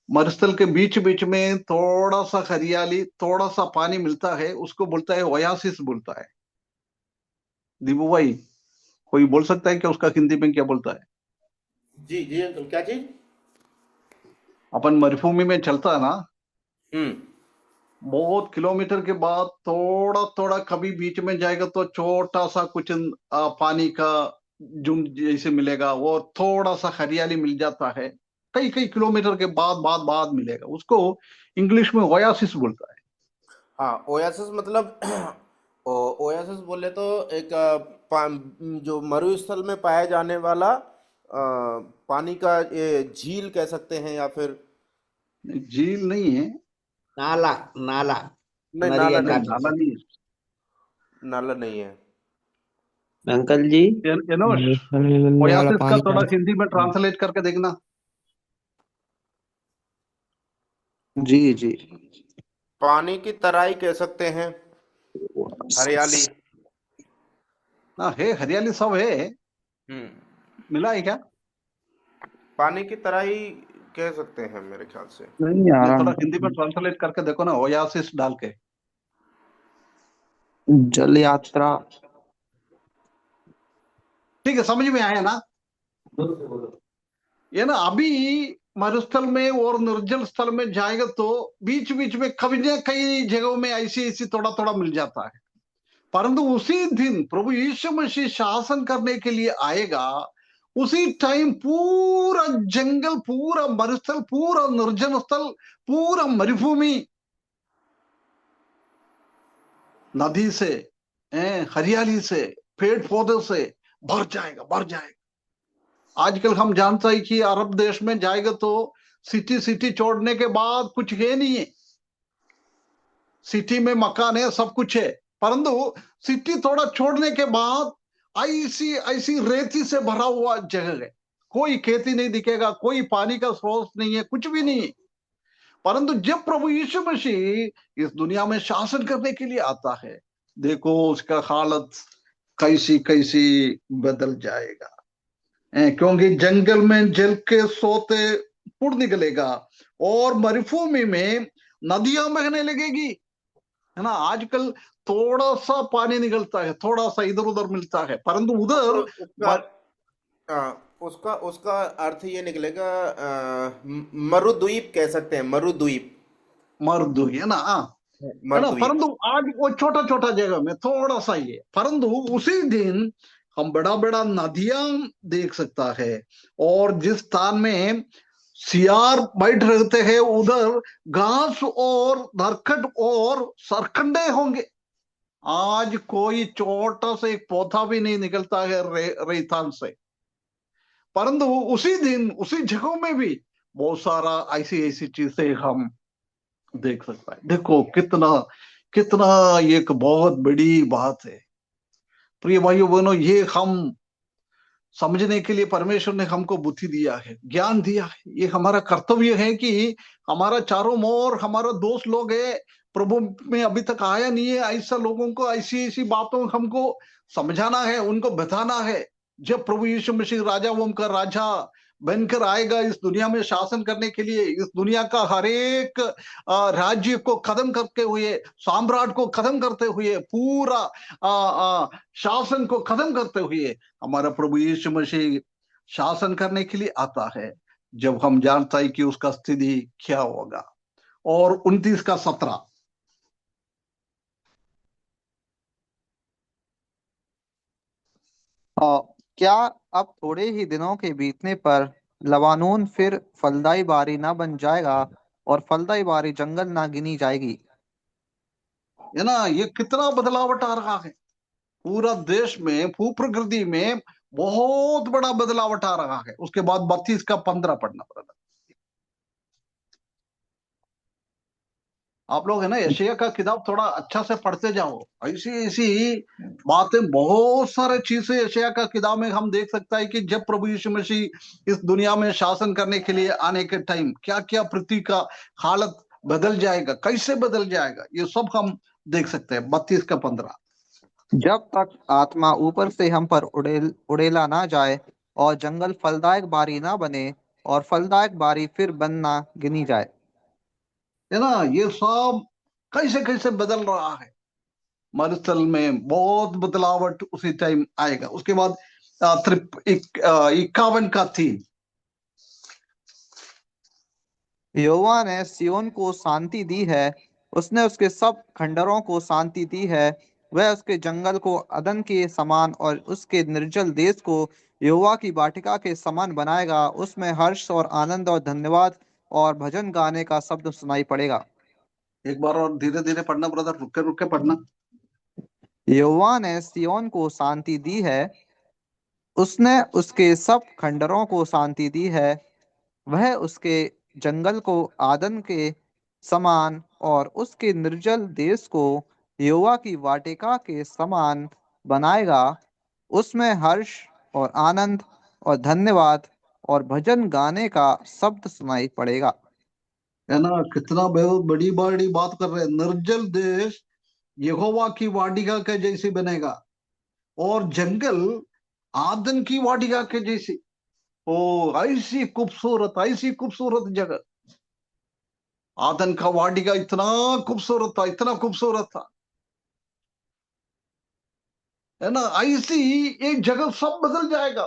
मरुस्थल के बीच बीच में थोड़ा सा हरियाली, थोड़ा सा पानी मिलता है, उसको बोलता है ओयासिस बोलता है। दीपू भाई, कोई बोल सकता है कि उसका हिंदी में क्या बोलता है। जी जी अंकल, क्या चीज? अपन मरुभूमि में चलता है ना, हम्म। बहुत किलोमीटर के बाद थोड़ा थोड़ा कभी बीच में जाएगा तो छोटा सा कुछ पानी का झुंड जैसे मिलेगा, और थोड़ा सा हरियाली मिल जाता है। कई कई किलोमीटर के बाद बाद बाद मिलेगा, उसको इंग्लिश में ओयासिस बोलता है। हाँ, ओएसिस मतलब ओएसिस बोले तो एक जो मरुस्थल में पाए जाने वाला पानी का ये झील कह सकते हैं, या फिर झील नहीं है। नाला, नाला, नहीं, नाला नदिया नहीं, का नहीं है। नाला नहीं है। नाला नहीं है। अंकल जी। एनोश, मरुस्थल में मिलने वाला ओयासिस का पानी थोड़ा का। हिंदी में ट्रांसलेट करके देखना। जी जी। पानी की तराई कह सकते हैं, हरियाली। ना है, हरियाली सब है। हम्म। मिला है क्या। पानी की तराई कह सकते हैं मेरे ख्याल से। नहीं आ नहीं, रहा थोड़ा हिंदी में अंकल। ट्रांसलेट करके देखो ना, ओयासिस डाल के। जल यात्रा। ठीक है, समझ में आया ना। ये ना अभी मरुस्थल में और निर्जल स्थल में जाएगा तो बीच बीच में कभी न कई जगहों में ऐसी ऐसी थोड़ा थोड़ा मिल जाता है। परंतु उसी दिन प्रभु यीशु मसीह शासन करने के लिए आएगा, उसी टाइम पूरा जंगल, पूरा मरुस्थल, पूरा निर्जन स्थल, पूरा मरुभूमि नदी से, हरियाली से, पेड़ पौधों से भर जाएगा, भर जाएगा। आजकल हम जानते हैं कि अरब देश में जाएगा तो सिटी सिटी छोड़ने के बाद कुछ है नहीं है। सिटी में मकान है, सब कुछ है, परंतु सिटी थोड़ा छोड़ने के बाद ऐसी ऐसी रेती से भरा हुआ जगह है। कोई खेती नहीं दिखेगा, कोई पानी का स्रोत नहीं है, कुछ भी नहीं है। परंतु जब प्रभु यीशु मसीह इस दुनिया में शासन करने के लिए आता है, देखो उसका हालत कैसी कैसी बदल जाएगा। क्योंकि जंगल में जल के सोते पुर निकलेगा, और मरुभूमि में नदियां बहने लगेगी, है ना। आजकल थोड़ा सा पानी निकलता है, थोड़ा सा इधर उधर मिलता है, परंतु तो उधर उसका उसका उसका अर्थ ये निकलेगा, मरुद्वीप कह सकते हैं, मरुद्वीप। मर्द है ना, है ना। मरुद्वीप। परंतु आज वो छोटा छोटा जगह में थोड़ा सा ही है, परंतु उसी दिन हम बड़ा बड़ा नदियां देख सकता है। और जिस स्थान में सियार बैठ रहते हैं उधर घास और नरकट और सरकंडे होंगे। आज कोई छोटा सा एक पौधा भी नहीं निकलता है रेतान से, परंतु उसी दिन उसी जगहों में भी बहुत सारा ऐसी ऐसी चीजें हम देख सकता है। देखो कितना कितना एक बहुत बड़ी बात है। प्रिय भाइयों बहनों, ये हम समझने के लिए परमेश्वर ने हमको बुद्धि दिया है, ज्ञान दिया है। ये हमारा कर्तव्य है कि हमारा चारों ओर हमारा दोस्त लोग है, प्रभु में अभी तक आया नहीं है, ऐसा लोगों को ऐसी ऐसी बातों हमको समझाना है, उनको बताना है। जब प्रभु यीशु मसीह राजा वोम का राजा बनकर आएगा इस दुनिया में शासन करने के लिए, इस दुनिया का हर एक राज्य को खत्म करते हुए, साम्राट को खत्म करते हुए, पूरा शासन को खत्म करते हुए हमारा प्रभु यीशु मसीह शासन करने के लिए आता है। जब हम जानता है कि उसका स्थिति क्या होगा। और 29 का 17, क्या अब थोड़े ही दिनों के बीतने पर लबानोन फिर फलदाई बारी न बन जाएगा, और फलदाई बारी जंगल न गिनी जाएगी। है ना। ये कितना बदलावट आ रहा है पूरा देश में, भूप्रकृति में बहुत बड़ा बदलावट आ रहा है। उसके बाद 32 का 15 पढ़ना पड़ेगा। आप लोग है ना यशायाह का किताब थोड़ा अच्छा से पढ़ते जाओ। ऐसी ऐसी बातें, बहुत सारे चीजें यशायाह का किताब में हम देख सकता है कि जब प्रभु यीशु मसीह इस दुनिया में शासन करने के लिए आने के टाइम क्या क्या पृथ्वी का हालत बदल जाएगा, कैसे बदल जाएगा, ये सब हम देख सकते हैं। 32 का 15। जब तक आत्मा ऊपर से हम पर उड़ेला ना जाए और जंगल फलदायक बारी ना बने और फलदायक बारी फिर बनना गिनी जाए। है ना, ये सब कैसे कैसे बदल रहा है। मरुस्थल में बहुत बदलावट उसी टाइम आएगा। उसके बाद 51 का 3। यहोवा ने सिय्योन को शांति दी है, उसने उसके सब खंडरों को शांति दी है। वह उसके जंगल को अदन के समान और उसके निर्जल देश को यहोवा की वाटिका के समान बनाएगा। उसमें हर्ष और आनंद और धन्यवाद और भजन गाने का शब्द सुनाई पड़ेगा। एक बार और धीरे धीरे पढ़ना ब्रदर, रुक के पढ़ना। यहोवा ने सिय्योन को शांति दी है, उसने उसके सब खंडरों को शांति दी है। वह उसके जंगल को आदन के समान और उसके निर्जल देश को यहोवा की वाटिका के समान बनाएगा। उसमें हर्ष और आनंद और धन्यवाद और भजन गाने का शब्द सुनाई पड़ेगा। है ना, कितना बहुत बड़ी बड़ी बात कर रहे हैं। निर्जल देश यहोवा की वाटिका के जैसे बनेगा, और जंगल आदन की वाटिका के जैसी। ओ, ऐसी खूबसूरत जगह। आदन का वाटिका इतना खूबसूरत था, इतना खूबसूरत था। है ना, ऐसी एक जगह सब बदल जाएगा।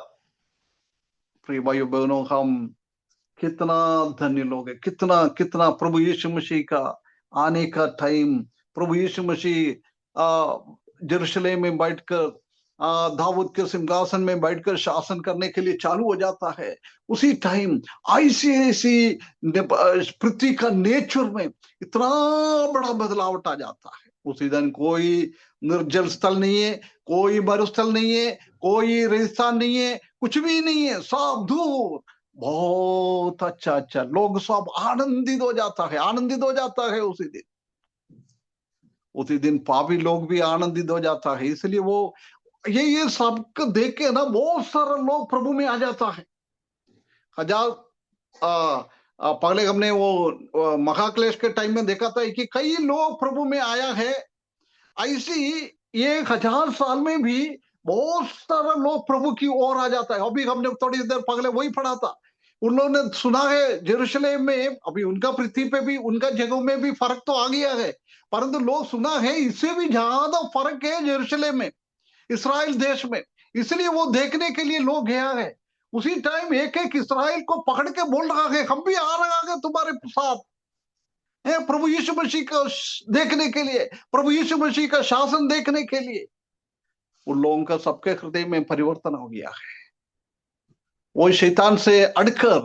प्रिय भाइयों बहनों, हम कितना धन्य लोग हैं, कितना कितना प्रभु यीशु मसीह का आने का टाइम। प्रभु यीशु मसीह यरूशलेम में बैठकर दाऊद के सिंहासन में बैठकर शासन करने के लिए चालू हो जाता है। उसी टाइम ऐसी ऐसी पृथ्वी का नेचर में इतना बड़ा बदलाव आ जाता है। उसी दिन कोई निर्जल स्थल नहीं है, कोई मरुस्थल नहीं है, कोई रेगिस्तान नहीं है, कुछ भी नहीं है, सब दूर। बहुत अच्छा अच्छा, लोग सब आनंदित हो जाता है, आनंदित हो जाता है उसी दिन। उसी दिन पापी लोग भी आनंदित हो जाता है। इसलिए वो ये सब देख के ना बहुत सारे लोग प्रभु में आ जाता है। हजार पहले हमने वो महाक्लेश के टाइम में देखा था कि कई लोग प्रभु में आया है। ऐसी 1000 साल में भी बहुत सारे लोग प्रभु की ओर आ जाता है। अभी हमने थोड़ी देर पहले वही पढ़ा था। उन्होंने सुना है जेरूशलेम में, अभी उनका पृथ्वी पे भी उनका जगहों में भी फर्क तो आ गया है, परंतु लोग सुना है इससे भी ज्यादा फर्क है जेरूशलेम में, इसराइल देश में। इसलिए वो देखने के लिए लोग गया है। उसी टाइम एक एक इसराइल को पकड़ के बोल रहा है, हम भी आ रहे हैं तुम्हारे साथ, है प्रभु यीशु मसीह को देखने के लिए, प्रभु यीशु मसीह का शासन देखने के लिए। उन लोगों का सबके हृदय में परिवर्तन हो गया है। वो शैतान से अड़कर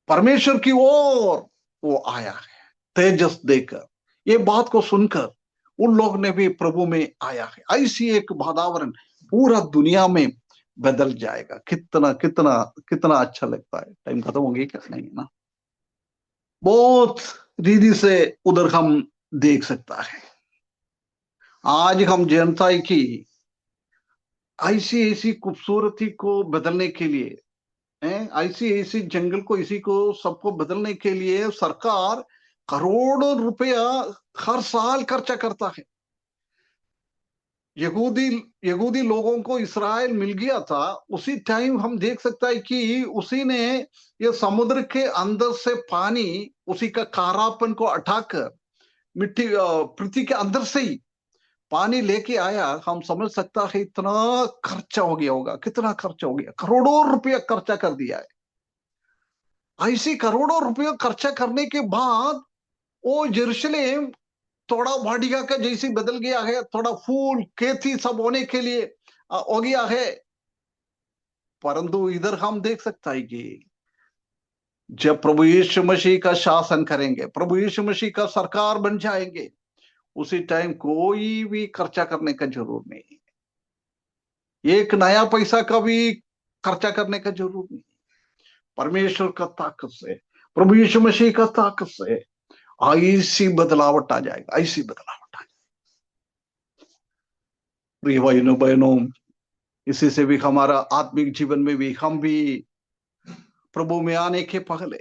परमेश्वर की ओर वो आया है, तेजस देकर। ये बात को सुनकर उन लोग ने भी प्रभु में आया है। ऐसी एक वातावरण पूरा दुनिया में बदल जाएगा। कितना कितना कितना अच्छा लगता है। टाइम खत्म हो गया क्या? नहीं है ना, बहुत रीति से उधर हम देख सकता है। आज हम जानता है कि ऐसी ऐसी खूबसूरती को बदलने के लिए, ऐसी ऐसी जंगल को, इसी को सबको बदलने के लिए सरकार करोड़ों रुपया हर साल खर्चा करता है। यहूदी यहूदी लोगों को इस्राएल मिल गया था उसी टाइम। हम देख सकता है कि उसी ने ये समुद्र के अंदर से पानी, उसी का खारापन को हटाकर मिट्टी पृथ्वी के अंदर से ही पानी लेके आया। हम समझ सकता है इतना खर्चा हो गया होगा, कितना खर्चा हो गया, करोड़ों रुपया खर्चा कर दिया है। ऐसी करोड़ों रुपया खर्चा करने के बाद वो यरूशलेम थोड़ा वाटिका का जैसे बदल गया है, थोड़ा फूल खेती सब होने के लिए हो गया है। परंतु इधर हम देख सकता है कि जब प्रभु यीशु मसीह का शासन करेंगे, प्रभु यीशु मसीह का सरकार बन जाएंगे, उसी टाइम कोई भी खर्चा करने का जरूर नहीं, एक नया पैसा का भी खर्चा करने का जरूर नहीं। परमेश्वर का ताकत से, प्रभु यीशु मसीह का ताकत से ऐसी बदलावट आ जाएगा, ऐसी बदलावट आ जाएगी। प्रिय भाइयों बहनों, इसी से भी हमारा आत्मिक जीवन में भी हम भी प्रभु में आने के पहले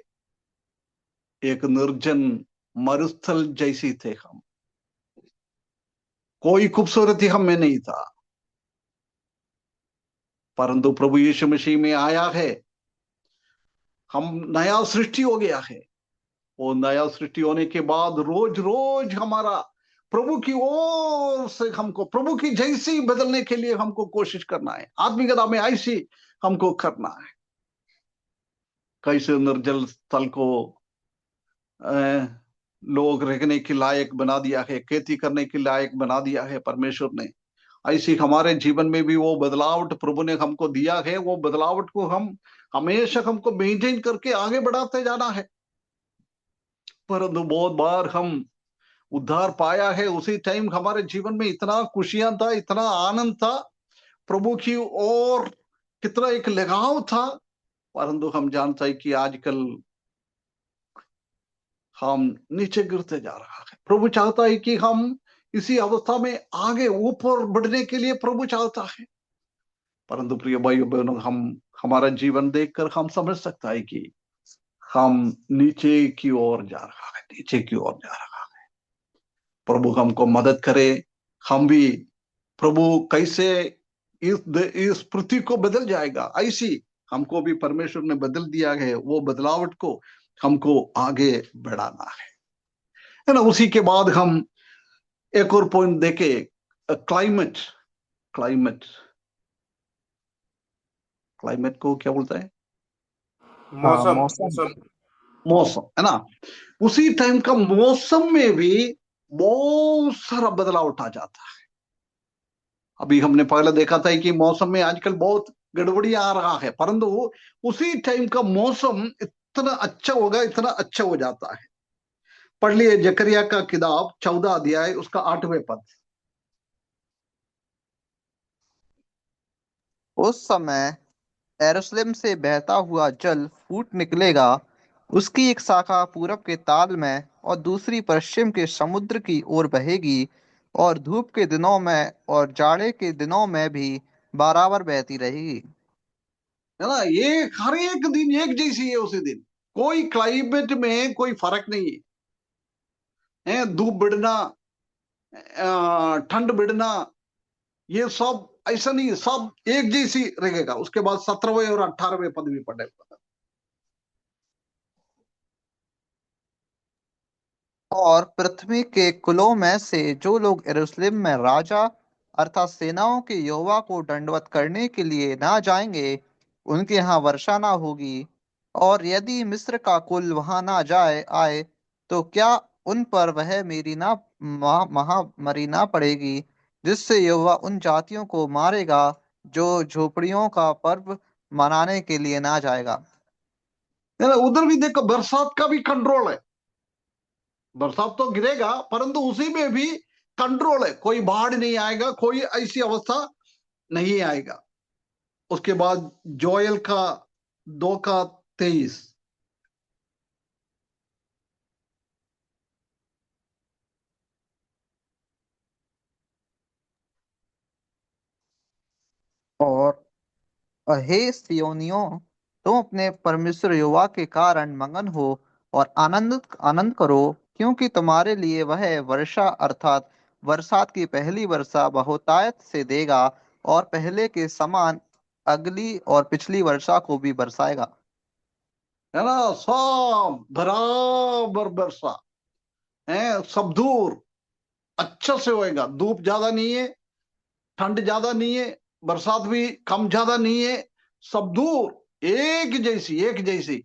एक निर्जन मरुस्थल जैसी थे हम। कोई खूबसूरती हम में नहीं था, परंतु प्रभु यीशु मसीह में आया है, हम नया सृष्टि हो गया है। वो नया सृष्टि होने के बाद रोज रोज हमारा प्रभु की ओर से हमको प्रभु की जैसी बदलने के लिए हमको कोशिश करना है, आत्मिकता में ऐसी हमको करना है। कैसे निर्जल स्थल को लोग रहने के लायक बना दिया है, खेती करने के लायक बना दिया है परमेश्वर ने, ऐसी हमारे जीवन में भी वो बदलावट प्रभु ने हमको दिया है। वो बदलावट को हम हमेशा हमको मेंटेन करके आगे बढ़ाते जाना है। परंतु बहुत बार हम उद्धार पाया है, उसी टाइम हमारे जीवन में इतना खुशियां था, इतना आनंद था, प्रभु की ओर कितना एक लगाव था, परंतु हम जानते हैं कि आजकल हम नीचे गिरते जा रहा है। प्रभु चाहता है कि हम इसी अवस्था में आगे ऊपर बढ़ने के लिए प्रभु चाहता है। परंतु प्रिय भाइयों बहनों, हम हमारा जीवन देखकर हम समझ सकता है कि हम नीचे की ओर जा रहा है, नीचे की ओर जा रहा है। प्रभु हमको मदद करे, हम भी प्रभु कैसे इस पृथ्वी को बदल जाएगा, ऐसी हमको भी परमेश्वर ने बदल दिया है। वो बदलावट को हमको आगे बढ़ाना है ना। उसी के बाद हम एक और पॉइंट देखे, क्लाइमेट। क्लाइमेट क्लाइमेट को क्या बोलता है? मौसम मौसम। मौसम मौसम, है ना। उसी टाइम का मौसम में भी बहुत सारा बदलाव आ जाता है। अभी हमने पहले देखा था कि मौसम में आजकल बहुत गड़बड़ी आ रहा है, परंतु उसी टाइम का मौसम इतना अच्छा होगा, इतना अच्छा हो जाता है। पढ़ लिए जकरिया का किताब 14 अध्याय उसका 8वें पद। उस समय यरूशलेम से बहता हुआ जल फूट निकलेगा, उसकी एक शाखा पूरब के ताल में और दूसरी पश्चिम के समुद्र की ओर बहेगी, और धूप के दिनों में और जाड़े के दिनों में भी बराबर बहती रहेगी। है ना। ये हर एक दिन एक जैसी है, उसी दिन कोई क्लाइमेट में कोई फर्क नहीं है। धूप बढ़ना, ठंड बढ़ना, ये सब ऐसा नहीं है, सब एक जैसी रहेगा। उसके बाद 17वें और 18वें पद भी पढ़े। और पृथ्वी के कुलों में से जो लोग यरूशलेम में राजा अर्थात सेनाओं के यहोवा को दंडवत करने के लिए ना जाएंगे, उनके यहाँ वर्षा ना होगी। और यदि मिस्र का कुल वहां ना जाए आए, तो क्या उन पर वह मेरी ना महामारी ना पड़ेगी, जिससे यहोवा उन जातियों को मारेगा जो झोपड़ियों का पर्व मनाने के लिए ना जाएगा। है ना। उधर भी देखो, बरसात का भी कंट्रोल है। बरसात तो गिरेगा, परंतु उसी में भी कंट्रोल है। कोई बाढ़ नहीं आएगा, कोई ऐसी अवस्था नहीं आएगा। उसके बाद जोएल का 2:23। और हे सियोनियों, तुम अपने परमेश्वर यहोवा के कारण मगन हो और आनंद आनंद करो, क्योंकि तुम्हारे लिए वह वर्षा अर्थात बरसात की पहली वर्षा बहुतायत से देगा, और पहले के समान अगली और पिछली वर्षा को भी बरसाएगा। है ना। सब बराबर वर्षा है, सब दूर अच्छा से होएगा। धूप ज्यादा नहीं है, ठंड ज्यादा नहीं है, बरसात भी कम ज्यादा नहीं है, सब दूर एक जैसी, एक जैसी।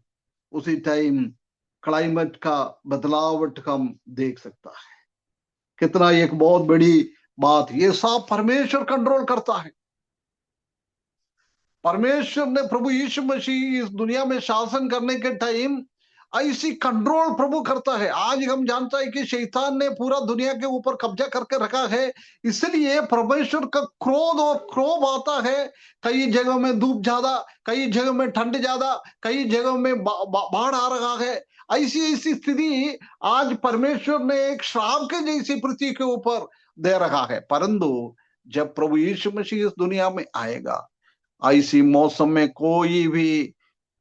उसी टाइम क्लाइमेट का बदलावट हम देख सकता है। कितना एक बहुत बड़ी बात, ये सब परमेश्वर कंट्रोल करता है। परमेश्वर ने, प्रभु यीशु मसीह इस दुनिया में शासन करने के टाइम ऐसी कंट्रोल प्रभु करता है। आज हम जानता है कि शैतान ने पूरा दुनिया के ऊपर कब्जा करके रखा है, इसलिए परमेश्वर का क्रोध और क्षोभ आता है। कई जगहों में धूप ज्यादा, कई जगहों में ठंड ज्यादा, कई जगहों में बाढ़ आ रहा है। ऐसी ऐसी स्थिति आज परमेश्वर ने एक श्राप के जैसी पृथ्वी के ऊपर दे रखा है। परंतु जब प्रभु यीशु मसीह इस दुनिया में आएगा, ऐसी मौसम में कोई भी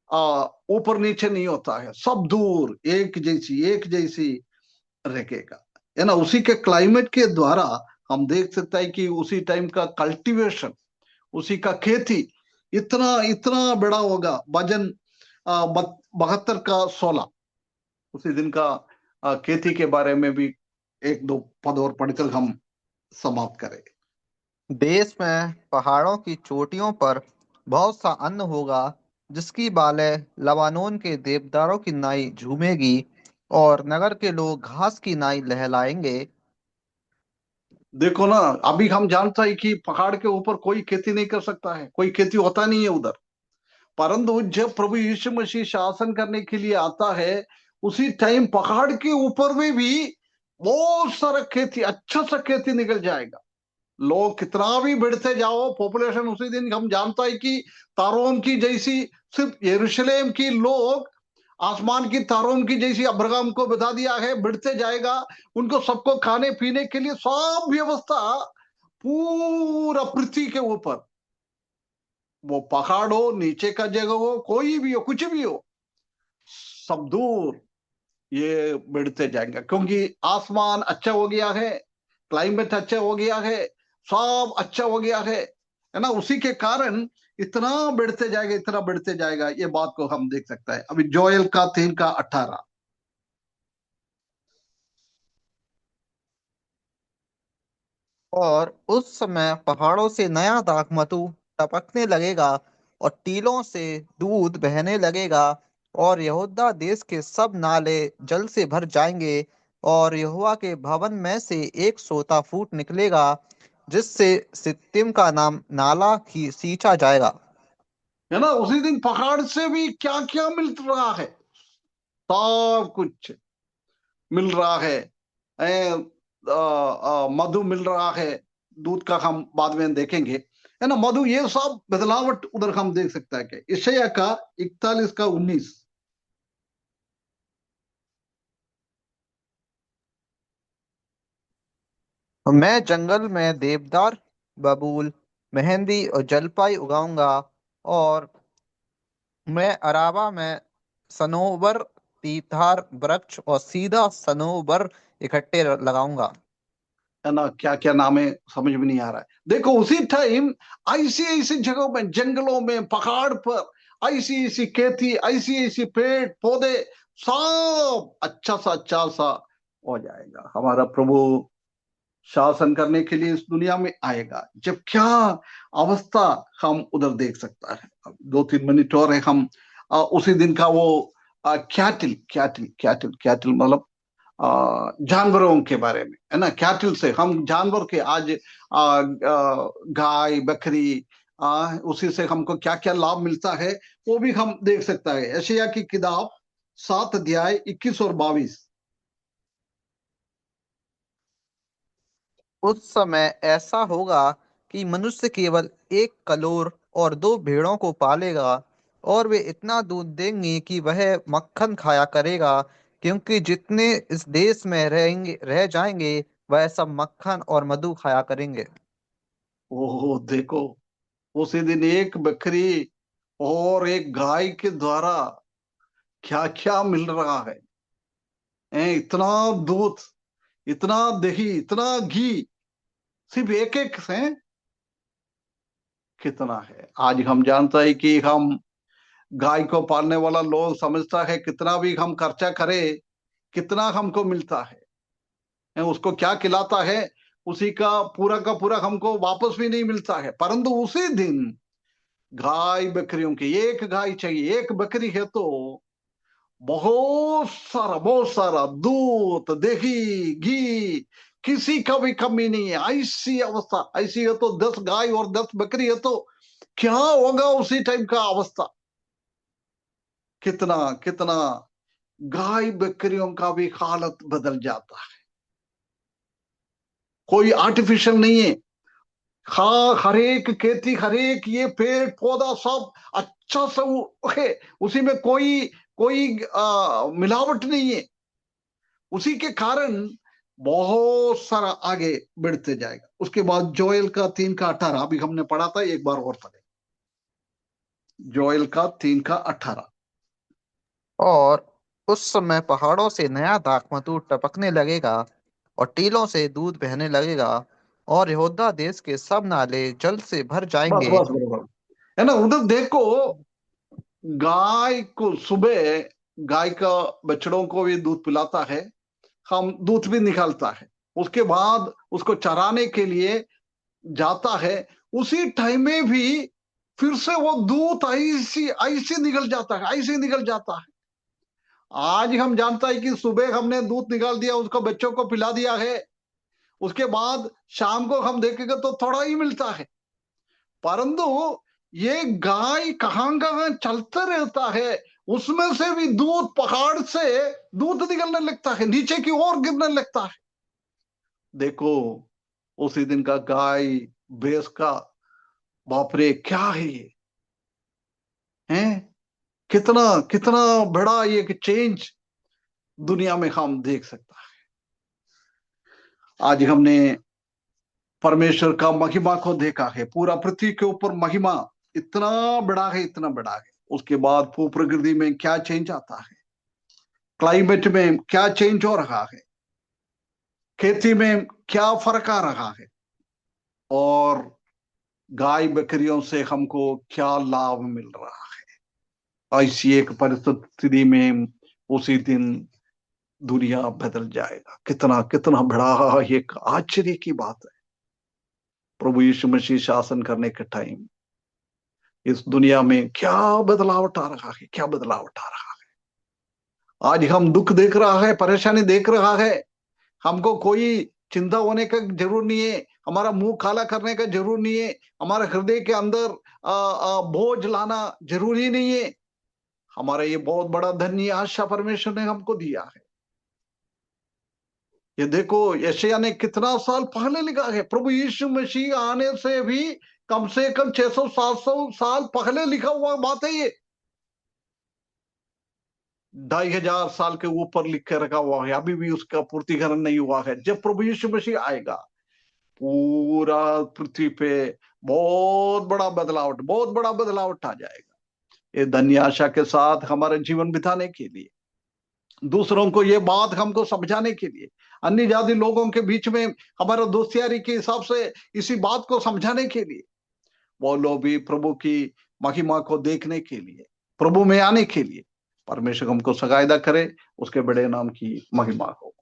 ऊपर नीचे नहीं होता है, सब दूर एक जैसी रहेगा, है ना। उसी के क्लाइमेट के द्वारा हम देख सकते हैं कि उसी टाइम का कल्टीवेशन, उसी का खेती इतना इतना बड़ा होगा। भजन 72 का 16 उसी दिन का खेती के बारे में भी एक दो पद और पढ़कर हम समाप्त करें। देश में पहाड़ों की चोटियों पर बहुत सा अन्न होगा, जिसकी बालें लबानोन के देवदारों की नाई झूमेगी और नगर के लोग घास की नाई लहलाएंगे। देखो ना, अभी हम जानता है कि पहाड़ के ऊपर कोई खेती नहीं कर सकता है, कोई खेती होता नहीं है उधर। परंतु जब प्रभु यीशु मसीह शासन करने के लिए आता है, उसी टाइम पहाड़ के ऊपर में भी बहुत सारा खेती, अच्छा सा खेती निकल जाएगा। लोग कितना भी बढ़ते जाओ, पॉपुलेशन उसी दिन हम जानता है कि तारों की जैसी, सिर्फ यरूशलेम की लोग आसमान की तारों की जैसी अब्राहम को बता दिया है, बढ़ते जाएगा। उनको सबको खाने पीने के लिए सब व्यवस्था पूरा पृथ्वी के ऊपर, वो पहाड़ हो, नीचे का जगह हो, कोई भी हो, कुछ भी हो, सब दूर ये बढ़ते जाएंगे, क्योंकि आसमान अच्छा हो गया है, क्लाइमेट अच्छा हो गया है, सब अच्छा हो गया है ना। उसी के कारण इतना बढ़ते जाएगा, इतना बढ़ते जाएगा। ये बात को हम देख सकते हैं। अभी जोएल का 3 का 18। और उस समय पहाड़ों से नया दाखमधु टपकने लगेगा और टीलों से दूध बहने लगेगा, और यहूदा देश के सब नाले जल से भर जाएंगे। और यहोवा के भवन में से एक सोता फूट निकलेगा, जिससे सित्तीम का नाम नाला सींचा जाएगा। है ना। उसी दिन पहाड़ से भी क्या क्या मिल रहा है, सब कुछ मिल रहा है। मधु मिल रहा है, दूध का हम बाद में देखेंगे, है ना। मधु, ये सब बदलावट उधर हम देख सकते हैं। कि यशायाह का 41 का 19। मैं जंगल में देवदार, बबूल, मेहंदी और जलपाई उगाऊंगा, और मैं अराबा में सनोवर, तीतार वृक्ष और सीधा सनोवर इकट्ठे लगाऊंगा। है ना। क्या क्या नाम है समझ में नहीं आ रहा है। देखो उसी टाइम ऐसी ऐसी जगहों में, जंगलों में, पहाड़ पर ऐसी ऐसी खेती, ऐसी ऐसी पेड़ पौधे, सब अच्छा सा हो जाएगा। हमारा प्रभु शासन करने के लिए इस दुनिया में आएगा, जब क्या अवस्था हम उधर देख सकता है। अब 2-3 मिनट और है, हम उसी दिन का वो कैटिल कैटिल कैटिल कैटिल मतलब जानवरों के बारे में, है ना। कैटिल से हम जानवर के आज गाय बकरी, उसी से हमको क्या क्या लाभ मिलता है, वो भी हम देख सकता है। यशायाह की किताब 7 अध्याय 21 और 22। उस समय ऐसा होगा कि मनुष्य केवल एक कलोर और 2 भेड़ों को पालेगा, और वे इतना दूध देंगी कि वह मक्खन खाया करेगा, क्योंकि जितने इस देश में रह जाएंगे वह सब मक्खन और मधु खाया करेंगे। ओह देखो, उसी दिन एक बकरी और एक गाय के द्वारा क्या क्या मिल रहा है। इतना दूध, इतना दही, इतना घी, सिर्फ एक एक से कितना है। आज हम जानता है कि हम गाय को पालने वाला लोग समझता है कितना भी हम खर्चा करें, कितना हमको मिलता है, उसको क्या खिलाता है, उसी का पूरा हमको वापस भी नहीं मिलता है। परंतु उसी दिन गाय बकरियों की एक गाय चाहिए, एक बकरी है तो बहुत सारा दूध दही घी, किसी का भी कमी नहीं है। ऐसी अवस्था, ऐसी है तो 10 गाय और 10 बकरी है तो क्या होगा उसी टाइम का अवस्था। कितना कितना गाय बकरियों का भी हालत बदल जाता है। कोई आर्टिफिशियल नहीं है। हर एक खेती, हर एक ये पेड़ पौधा सब अच्छा से है, उसी में कोई कोई मिलावट नहीं है। उसी के कारण बहुत सारा आगे बढ़ते जाएगा। उसके बाद जोएल का 3:18 अभी हमने पढ़ा था, एक बार और पढ़े। जोएल का 3:18। और उस समय पहाड़ों से नया दाखमधु टपकने लगेगा और टीलों से दूध बहने लगेगा और यहूदा देश के सब नाले जल से भर बस जाएंगे। बस बराबर है ना। उधर देखो, गाय को सुबह, गाय का बछड़ों को भी दूध पिलाता है, हम दूध भी निकालता है। उसके बाद उसको चराने के लिए जाता है, उसी टाइम में भी फिर से वो दूध ऐसी ऐसे निकल जाता है, ऐसे निकल जाता है। आज हम जानता है कि सुबह हमने दूध निकाल दिया, उसको बच्चों को पिला दिया है, उसके बाद शाम को हम देखेंगे तो थोड़ा ही मिलता है। परंतु ये गाय कहां कहां चलते रहता है, उसमें से भी दूध, पहाड़ से दूध निकलने लगता है, नीचे की ओर गिरने लगता है। देखो, उसी दिन का गाय भैंस का, बाप रे क्या है ये, है कितना कितना बड़ा ये चेंज दुनिया में हम देख सकता है। आज हमने परमेश्वर का महिमा को देखा है। पूरा पृथ्वी के ऊपर महिमा इतना बड़ा है, इतना बड़ा है। उसके बाद भू प्रकृति में क्या चेंज आता है, क्लाइमेट में क्या चेंज हो रहा है, खेती में क्या फर्क आ रहा है, और गाय बकरियों से हमको क्या लाभ मिल रहा है। ऐसी एक परिस्थिति में उसी दिन दुनिया बदल जाएगा। कितना कितना बड़ा एक आश्चर्य की बात है। प्रभु यीशु मसीह शासन करने के टाइम इस दुनिया में क्या बदलाव आ रहा है, क्या बदलाव आ रहा है। आज हम दुख देख रहा है, परेशानी देख रहा है, हमको कोई चिंता होने का जरूर नहीं है, हमारा मुंह काला करने का जरूर नहीं है, हमारे हृदय के अंदर बोझ लाना जरूरी नहीं है। हमारा ये बहुत बड़ा धन्य आशा परमेश्वर ने हमको दिया है। ये देखो, यशायाह ने कितना साल पहले लिखा है, प्रभु यीशु मसीह आने से भी कम से कम 600-700 साल पहले लिखा हुआ बात है ये। 2500 साल के ऊपर लिख के रखा हुआ है, अभी भी उसका पूर्तिकरण नहीं हुआ है। जब प्रभु यीशु मसीह आएगा, पूरा पृथ्वी पे बहुत बड़ा बदलावट आ जाएगा। ये धन्य आशा के साथ हमारे जीवन बिताने के लिए, दूसरों को ये बात हमको समझाने के लिए, अन्य जाति लोगों के बीच में हमारा दोस्तियारी के हिसाब से इसी बात को समझाने के लिए, वो लोग भी प्रभु की महिमा को देखने के लिए, प्रभु में आने के लिए परमेश्वर हमको सहायता करे। उसके बड़े नाम की महिमा हो।